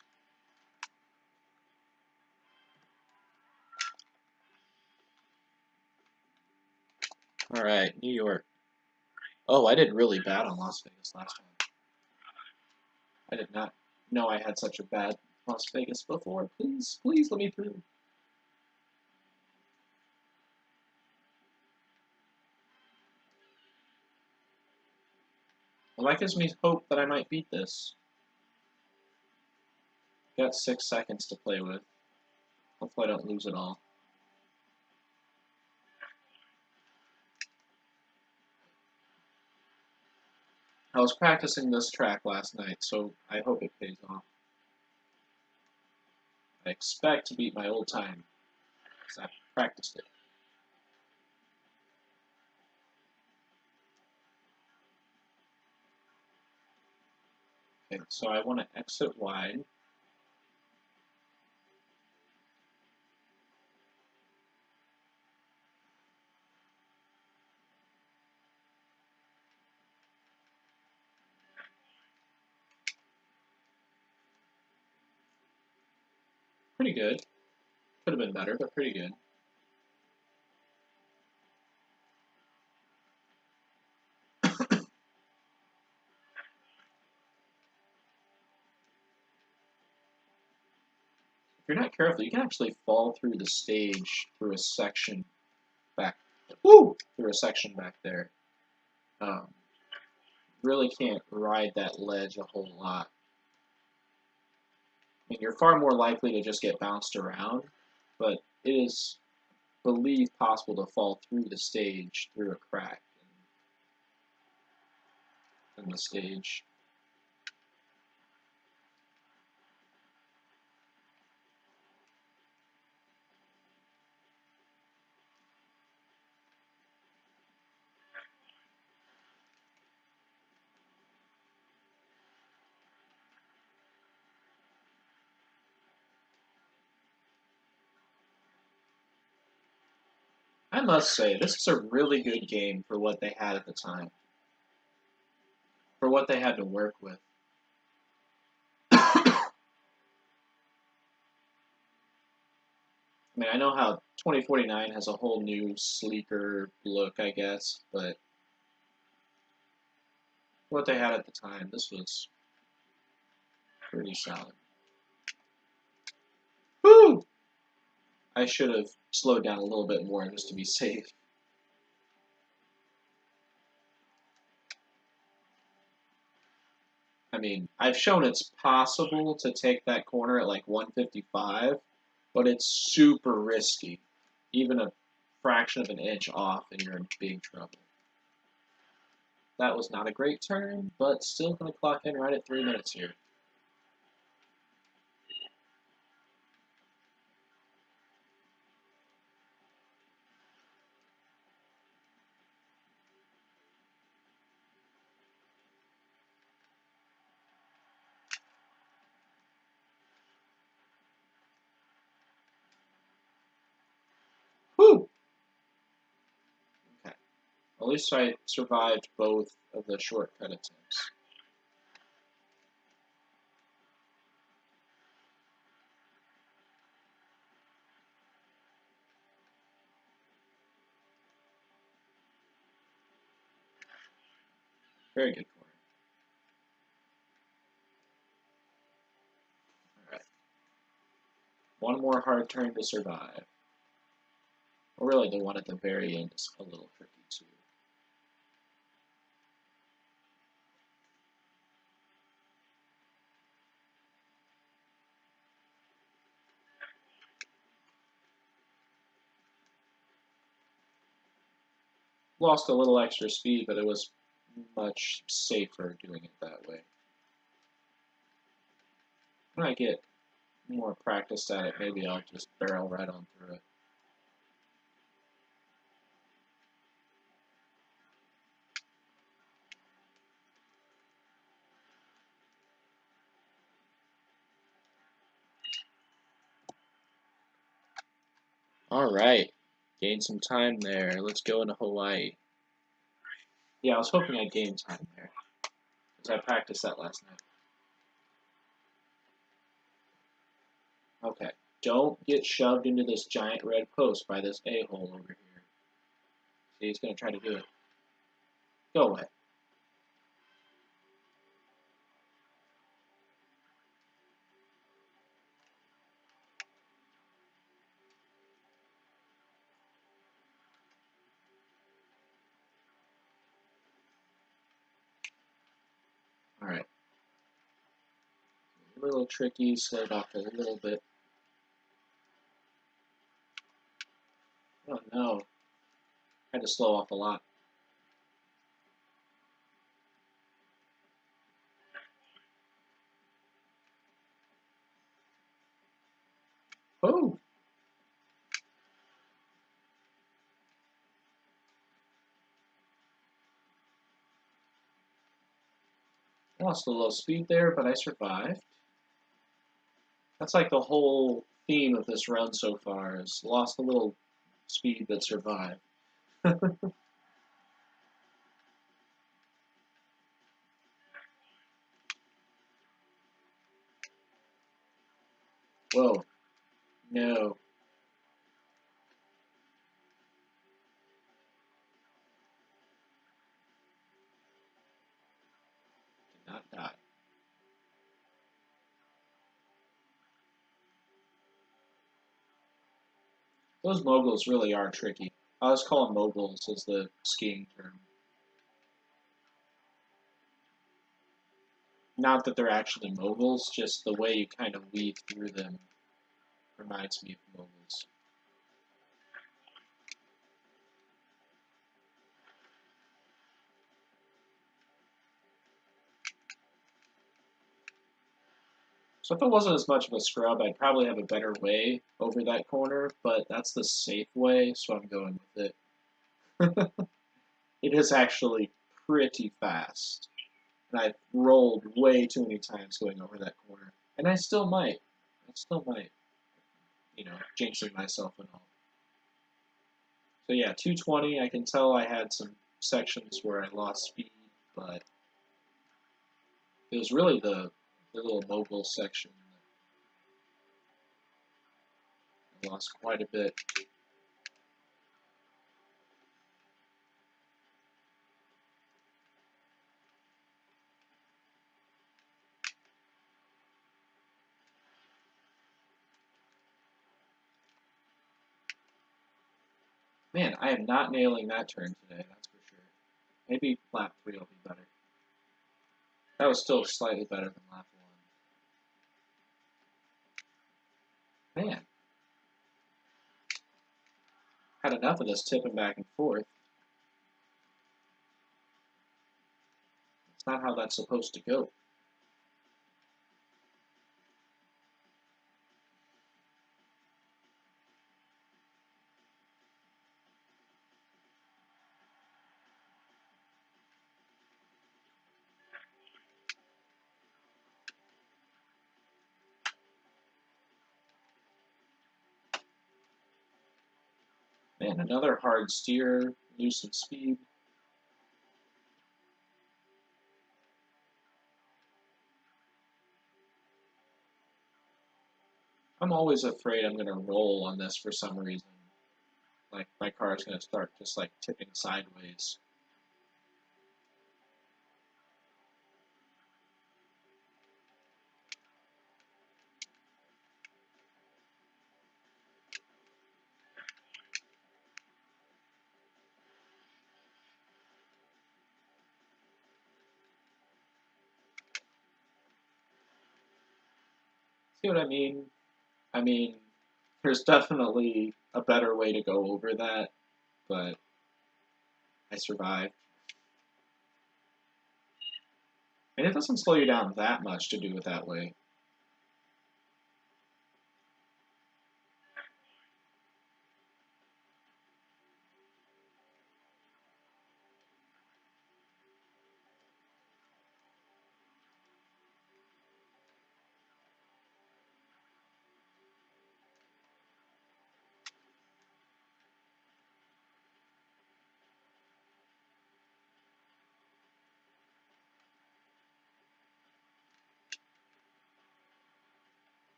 S2: Alright, New York. Oh, I did really bad on Las Vegas last time. I did not know I had such a bad Las Vegas before. Please, please let me through. Well, that gives me hope that I might beat this. Got 6 seconds to play with. Hopefully I don't lose it all. I was practicing this track last night, so I hope it pays off. I expect to beat my old time, because I practiced it. Okay, so I want to exit wide. Pretty good. Could have been better, but pretty good. If you're not careful, you can actually fall through the stage through a section back. Woo! Through a section back there. Really can't ride that ledge a whole lot. I mean, you're far more likely to just get bounced around, but it is believed possible to fall through the stage through a crack in the stage. I must say, this is a really good game for what they had at the time. For what they had to work with. I mean, I know how 2049 has a whole new, sleeker look, I guess, but what they had at the time, this was pretty solid. Woo! I should have slowed down a little bit more just to be safe. I mean, I've shown it's possible to take that corner at like 155, but it's super risky. Even a fraction of an inch off and you're in big trouble. That was not a great turn, but still going to clock in right at 3 minutes here. At least I survived both of the shortcut attempts. Very good corner. Alright. One more hard turn to survive. Or really, the one at the very end is a little tricky too. Lost a little extra speed, but it was much safer doing it that way. When I get more practiced at it, maybe I'll just barrel right on through it. Alright, gained some time there. Let's go into Hawaii. Yeah, I was hoping I'd gain time there, because I practiced that last night. Okay, don't get shoved into this giant red post by this a-hole over here. See, he's going to try to do it. Go away. Alright. A little tricky, slowed off a little bit. Oh no. Had to slow off a lot. Oh! Lost a little speed there, but I survived. That's like the whole theme of this run so far, is lost a little speed but survived. Whoa. No. Did not die. Those moguls really are tricky. I always call them moguls as the skiing term. Not that they're actually moguls, just the way you kind of weave through them reminds me of moguls. So if it wasn't as much of a scrub, I'd probably have a better way over that corner, but that's the safe way, so I'm going with it. It is actually pretty fast. And I've rolled way too many times going over that corner. And I still might. You know, jinxing myself and all. So yeah, 220, I can tell I had some sections where I lost speed, but it was really the little mogul section that I lost quite a bit. Man, I am not nailing that turn today, that's for sure. Maybe lap 3 will be better. That was still slightly better than lap 1. Man. Had enough of this tipping back and forth. It's not how that's supposed to go. Man, another hard steer, lose some speed. I'm always afraid I'm gonna roll on this for some reason. Like my car is gonna start just like tipping sideways. See what I mean? I mean, there's definitely a better way to go over that, but I survived. And it doesn't slow you down that much to do it that way.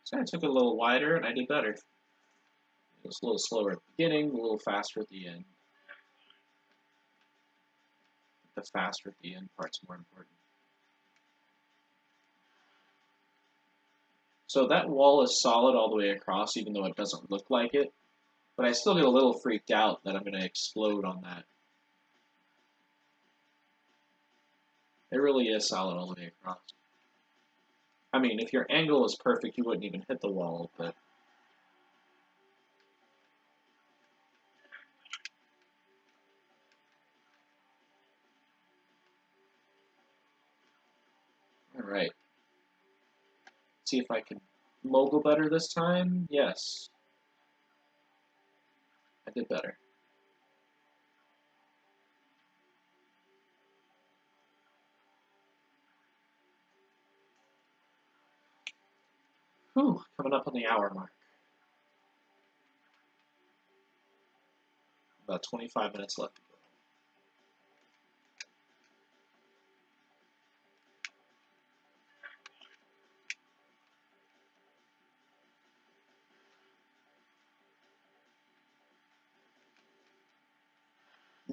S2: So I took it a little wider and I did better. It was a little slower at the beginning, a little faster at the end. The faster at the end part's more important. So that wall is solid all the way across, even though it doesn't look like it. But I still get a little freaked out that I'm going to explode on that. It really is solid all the way across. I mean, if your angle is perfect, you wouldn't even hit the wall, but... Alright. See if I can mogul better this time? Yes. I did better. Whew, coming up on the hour mark. About 25 minutes left to go.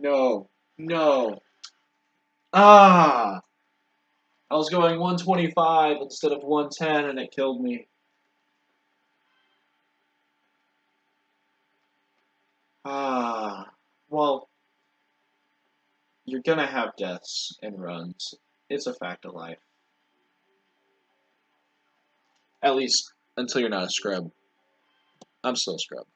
S2: No. No. Ah! I was going 125 instead of 110 and it killed me. Ah. Well, you're gonna have deaths and runs. It's a fact of life. At least until you're not a scrub. I'm still a scrub.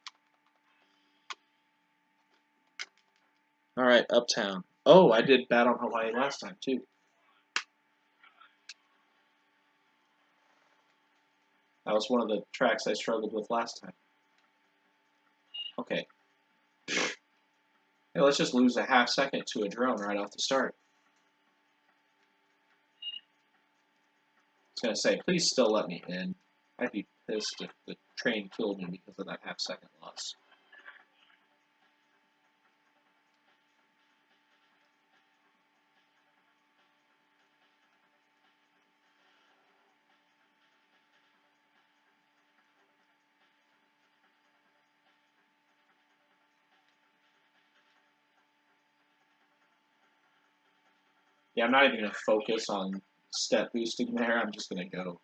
S2: Alright, Uptown. Oh, I did bad on Hawaii last time, too. That was one of the tracks I struggled with last time. Okay. Hey, let's just lose a half second to a drone right off the start. I was gonna say, please still let me in. I'd be pissed if the train killed me because of that half second loss. Yeah, I'm not even gonna focus on step boosting there, I'm just gonna go.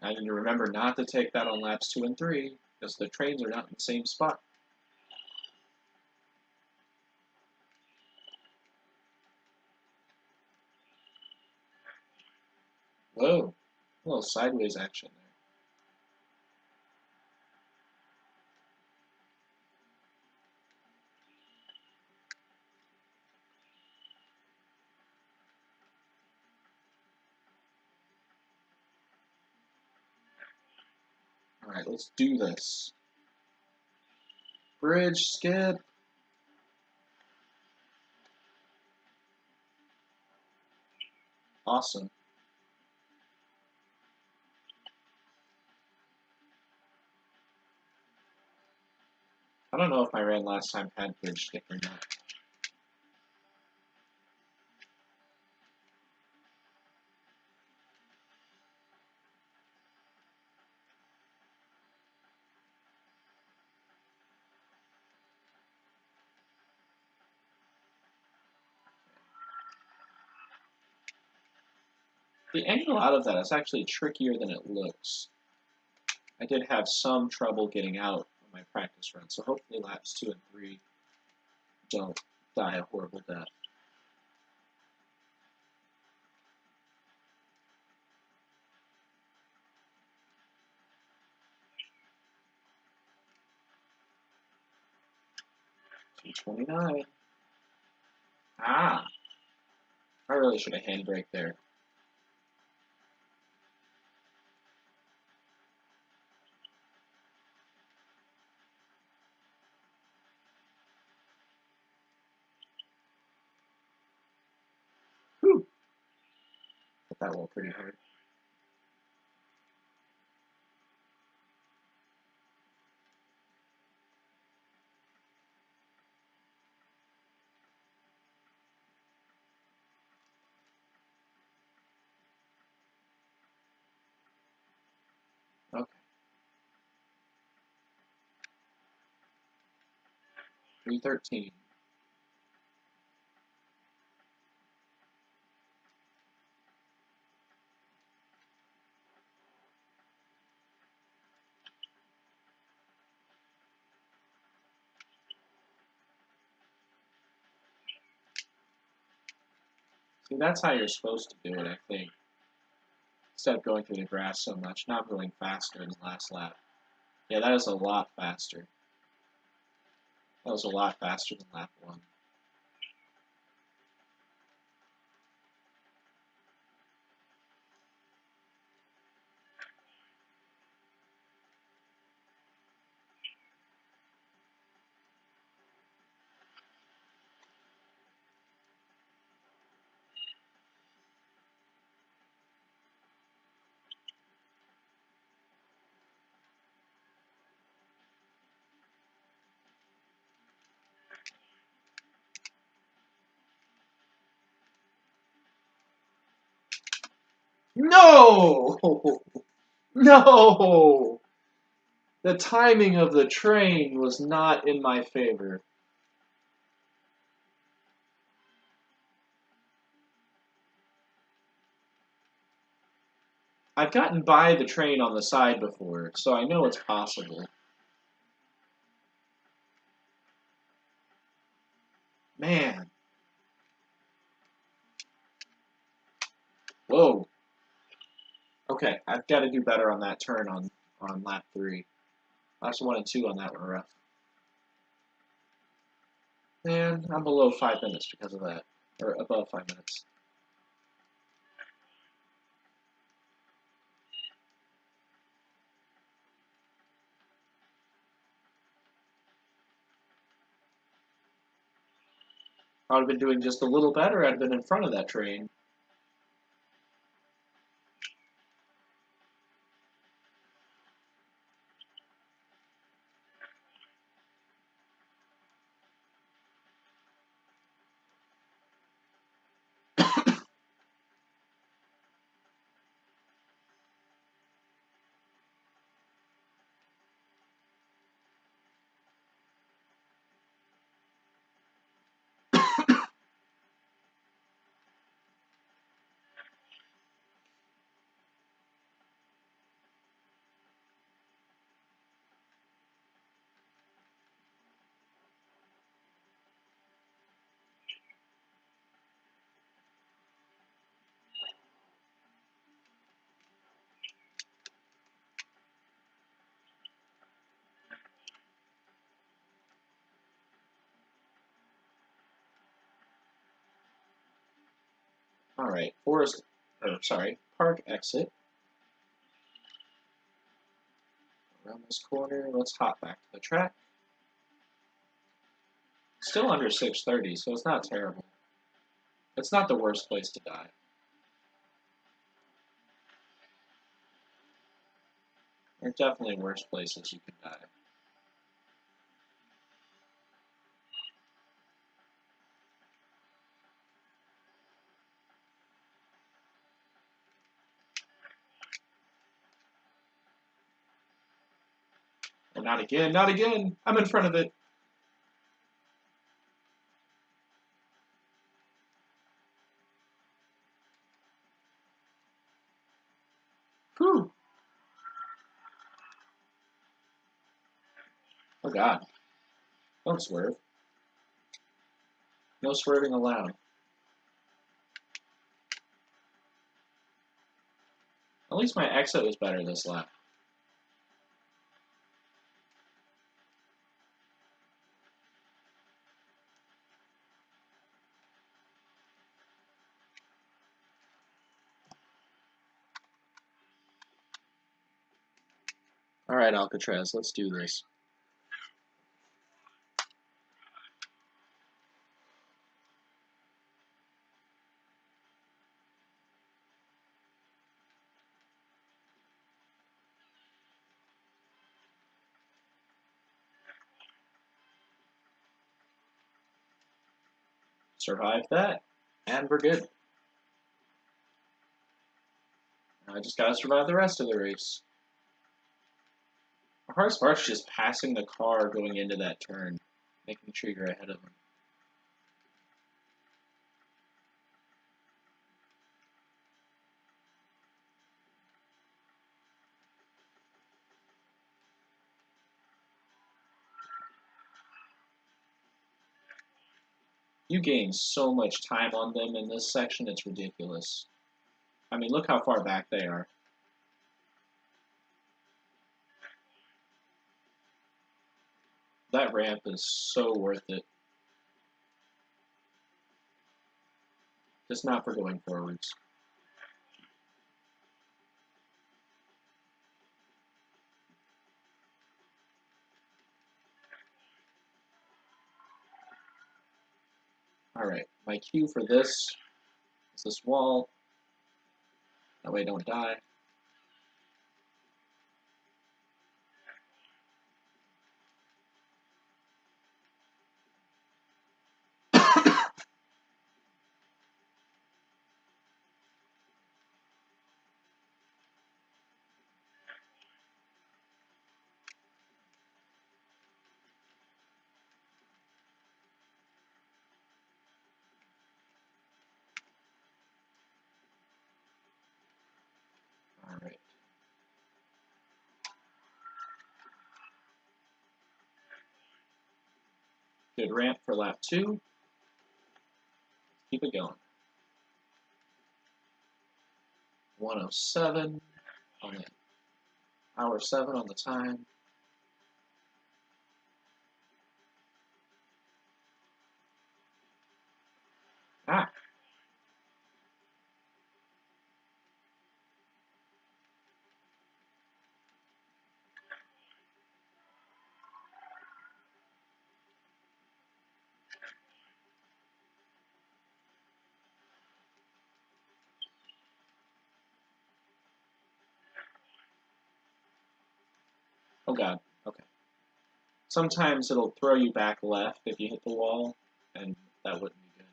S2: I need to remember not to take that on laps 2 and 3, because the trains are not in the same spot. Whoa, a little sideways action there. Alright, let's do this. Bridge, skip. Awesome. I don't know if my ran last time had bridge stick or not. The angle out of that is actually trickier than it looks. I did have some trouble getting out on my practice run, so hopefully laps 2 and 3 don't die a horrible death. $2.29. Ah! I really should have handbraked there. Whew! Hit that wall pretty hard. Okay. 313. See, that's how you're supposed to do it, I think. Instead of going through the grass so much, not going faster in the last lap. Yeah, that is a lot faster. That was a lot faster than lap 1. No! No! The timing of the train was not in my favor. I've gotten by the train on the side before, so I know it's possible. Man. Whoa. Okay, I've got to do better on that turn on lap 3. Laps 1 and 2 on that were rough. And I'm below 5 minutes because of that. Or above 5 minutes. I would have been doing just a little better. I'd have been in front of that train. Alright, park exit. Around this corner, let's hop back to the track. Still under 6:30, so it's not terrible. It's not the worst place to die. There are definitely worse places you can die. not again, not again! I'm in front of it. Whew. Oh god. Don't swerve. No swerving allowed. At least my exit was better this lap. Alright, Alcatraz, let's do this. Survived that, and we're good. I just gotta survive the rest of the race. The hardest part's just passing the car going into that turn, making sure you're ahead of them. You gain so much time on them in this section, it's ridiculous. I mean, look how far back they are. That ramp is so worth it. Just not for going forwards. Alright, my cue for this is this wall. That way I don't die. Alright. Good ramp for lap 2. Keep it going. 107 on the hour 7 on the time. Ah. Oh god, okay. Sometimes it'll throw you back left if you hit the wall, and that wouldn't be good.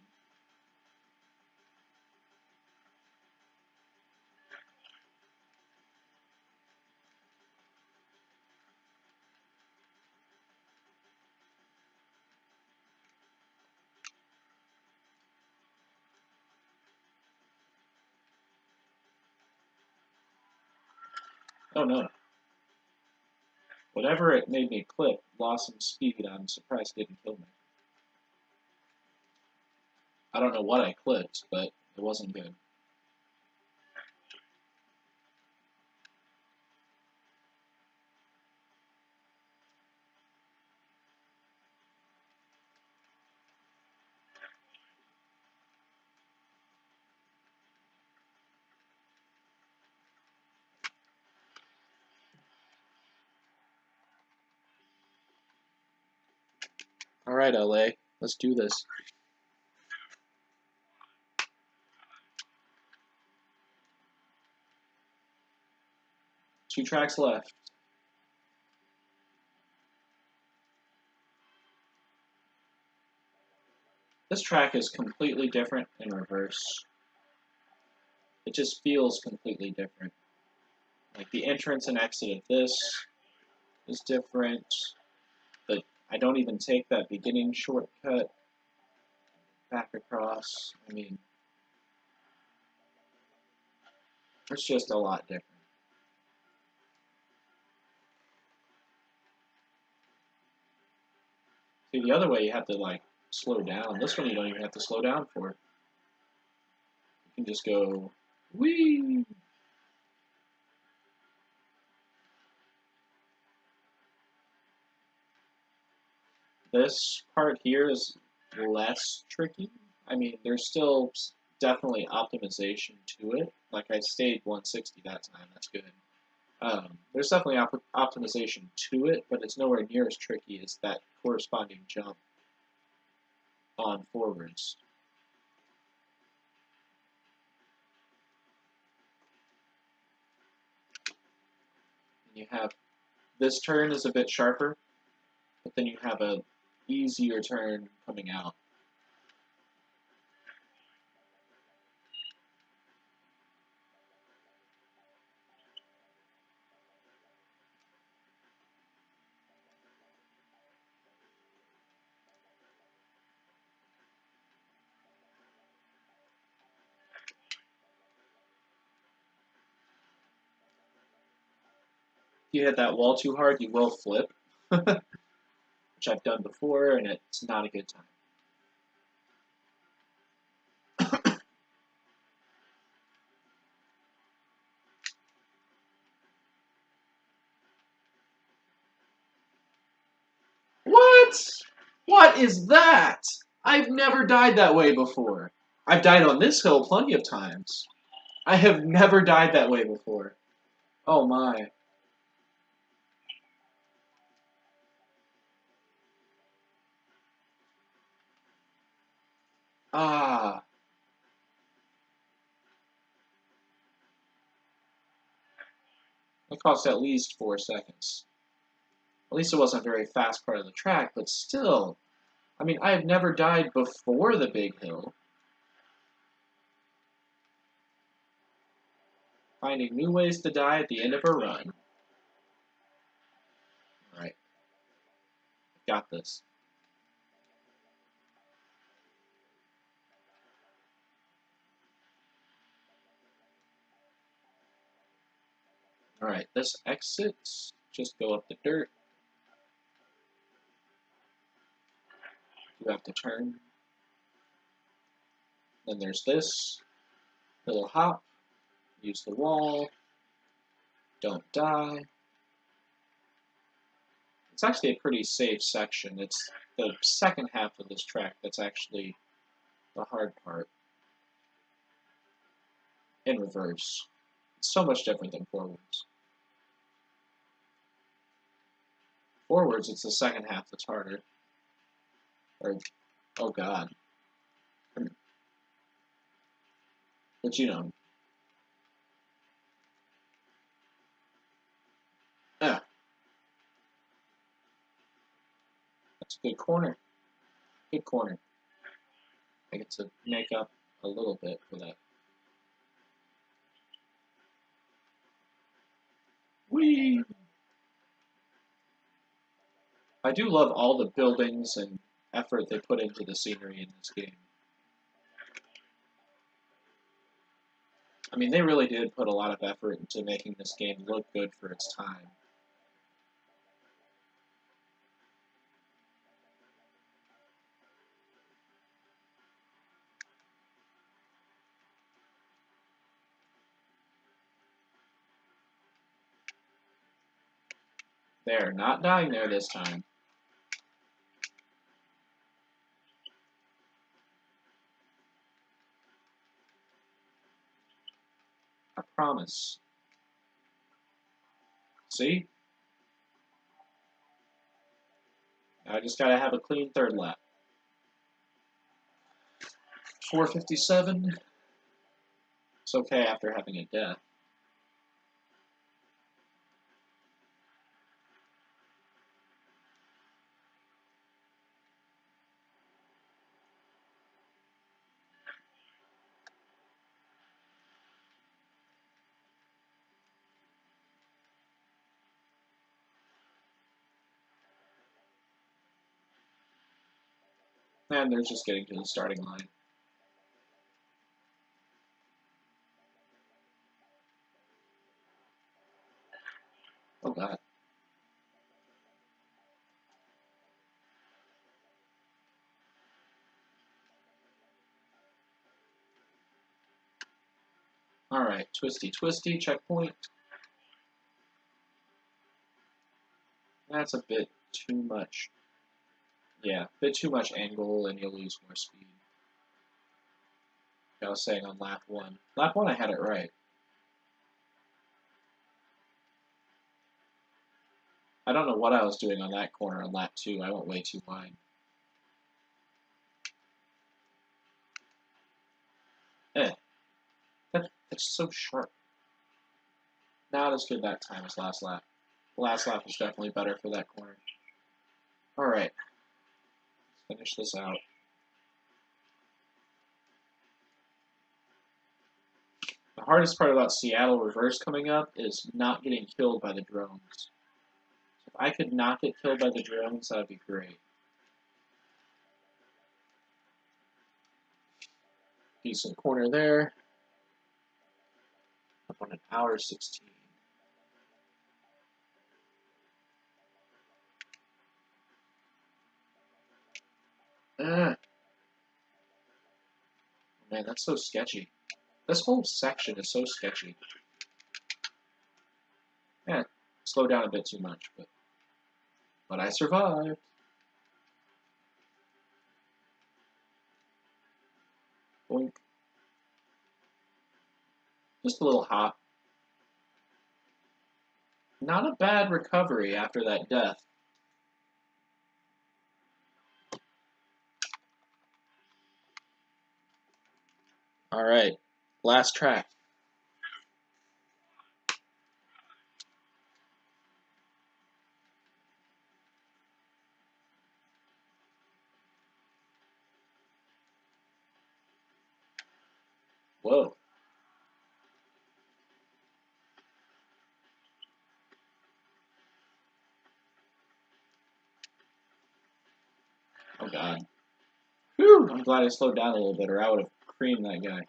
S2: Oh no. Whatever it made me clip lost some speed. I'm surprised it didn't kill me. I don't know what I clipped, but it wasn't good. Alright, LA, let's do this. Two tracks left. This track is completely different in reverse. It just feels completely different. Like the entrance and exit of this is different. I don't even take that beginning shortcut back across. I mean, it's just a lot different. See, the other way you have to, like, slow down. This one you don't even have to slow down for. You can just go, whee! This part here is less tricky. I mean, there's still definitely optimization to it. Like, I stayed 160 that time. That's good. There's definitely optimization to it, but it's nowhere near as tricky as that corresponding jump on forwards. And you have this turn is a bit sharper, but then you have a easier turn coming out. If you hit that wall too hard, you will flip, which I've done before, and it's not a good time. What? What is that? I've never died that way before. I've died on this hill plenty of times. I have never died that way before. Oh my. Ah. It cost at least 4 seconds. At least it wasn't a very fast part of the track, but still. I mean, I have never died before the big hill. Finding new ways to die at the end of a run. Alright. Got this. Alright, this exits. Just go up the dirt. You have to turn. Then there's this. Little hop. Use the wall. Don't die. It's actually a pretty safe section. It's the second half of this track that's actually the hard part. In reverse. It's so much different than forwards. Forwards, it's the second half that's harder. Or, oh god. But you know. Yeah. That's a good corner. Good corner. I get to make up a little bit for that. Whee! I do love all the buildings and effort they put into the scenery in this game. I mean, they really did put a lot of effort into making this game look good for its time. They're not dying there this time. I promise. See? I just gotta have a clean third lap. 4:57. It's okay after having a death. And they're just getting to the starting line. Oh god. Alright, twisty, checkpoint. That's a bit too much. Yeah, a bit too much angle and you'll lose more speed. Like I was saying on lap 1. Lap 1 I had it right. I don't know what I was doing on that corner on lap 2. I went way too wide. That's so sharp. Not as good that time as last lap. Last lap was definitely better for that corner. Alright. Let's finish this out. The hardest part about Seattle Reverse coming up is not getting killed by the drones. If I could not get killed by the drones, that would be great. Decent corner there. Up on an hour 16. Man, that's so sketchy. This whole section is so sketchy. Yeah, slow down a bit too much, but I survived. Boink. Just a little hop. Not a bad recovery after that death. Alright, last track. Whoa. Oh god. Whew, I'm glad I slowed down a little bit or I would have creamed that guy.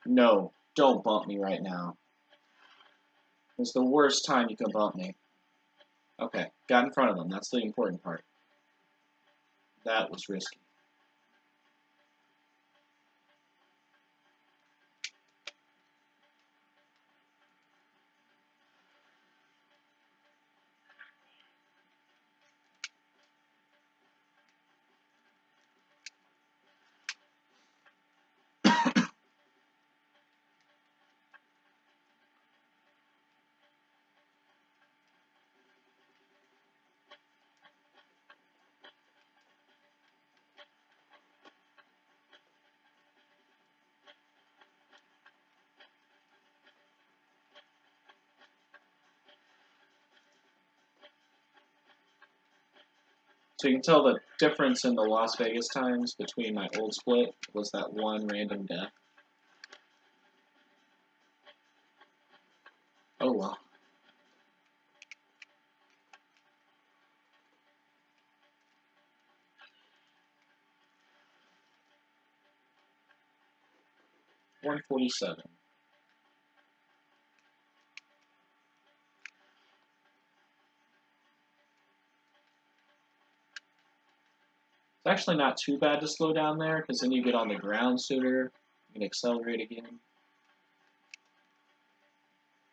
S2: No, don't bump me right now. It's the worst time you can bump me. Okay, got in front of them. That's the important part. That was risky. So you can tell the difference in the Las Vegas times between my old split was that one random death. Oh well. $147. It's actually not too bad to slow down there, because then you get on the ground sooner, you can accelerate again.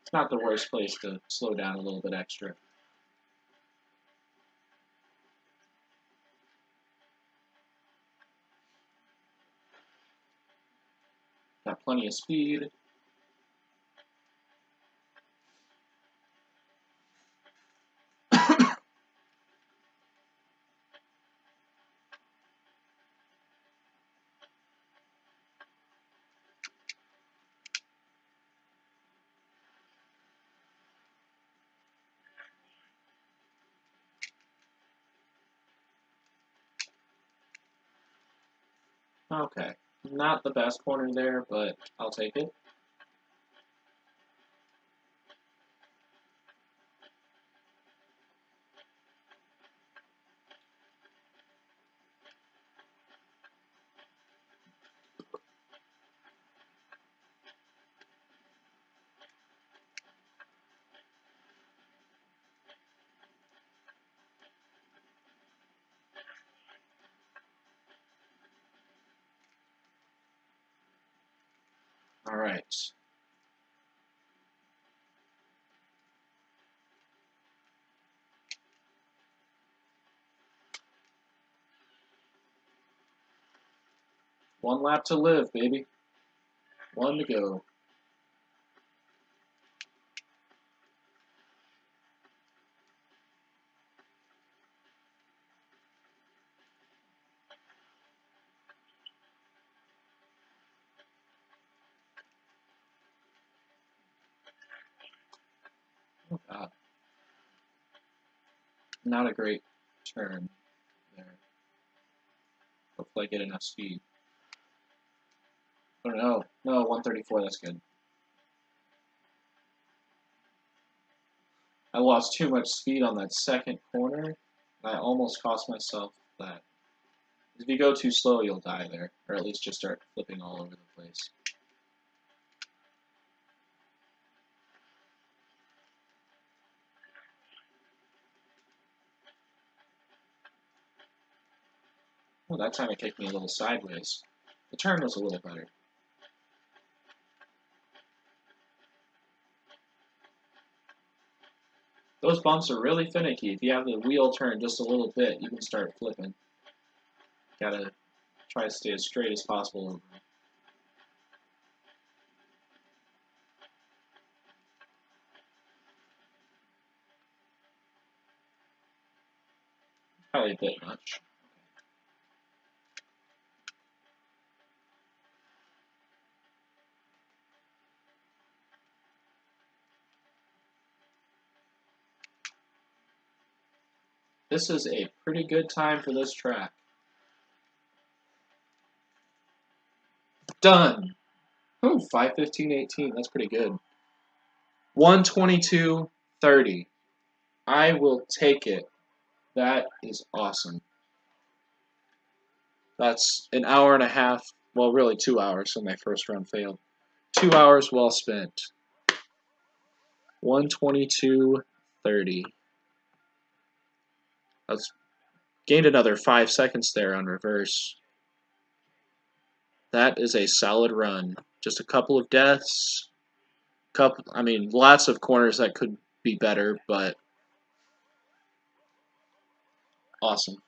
S2: It's not the worst place to slow down a little bit extra. Got plenty of speed. Okay, not the best corner there, but I'll take it. All right. One lap to live, baby. One to go. Oh, God. Not a great turn there. Hopefully I get enough speed. Oh, no. No, 134, that's good. I lost too much speed on that second corner, and I almost cost myself that. If you go too slow, you'll die there, or at least just start flipping all over the place. Well, that time it kicked me a little sideways. The turn was a little better. Those bumps are really finicky. If you have the wheel turn just a little bit, you can start flipping. Gotta try to stay as straight as possible over. Probably a bit much. This is a pretty good time for this track. Done! Ooh, 5:15:18. That's pretty good. 1:22:30. I will take it. That is awesome. That's an hour and a half. Well, really 2 hours, so my first run failed. 2 hours well spent. 1:22:30. That's gained another 5 seconds there on reverse. That is a solid run. Just a couple of deaths. Lots of corners that could be better, but awesome.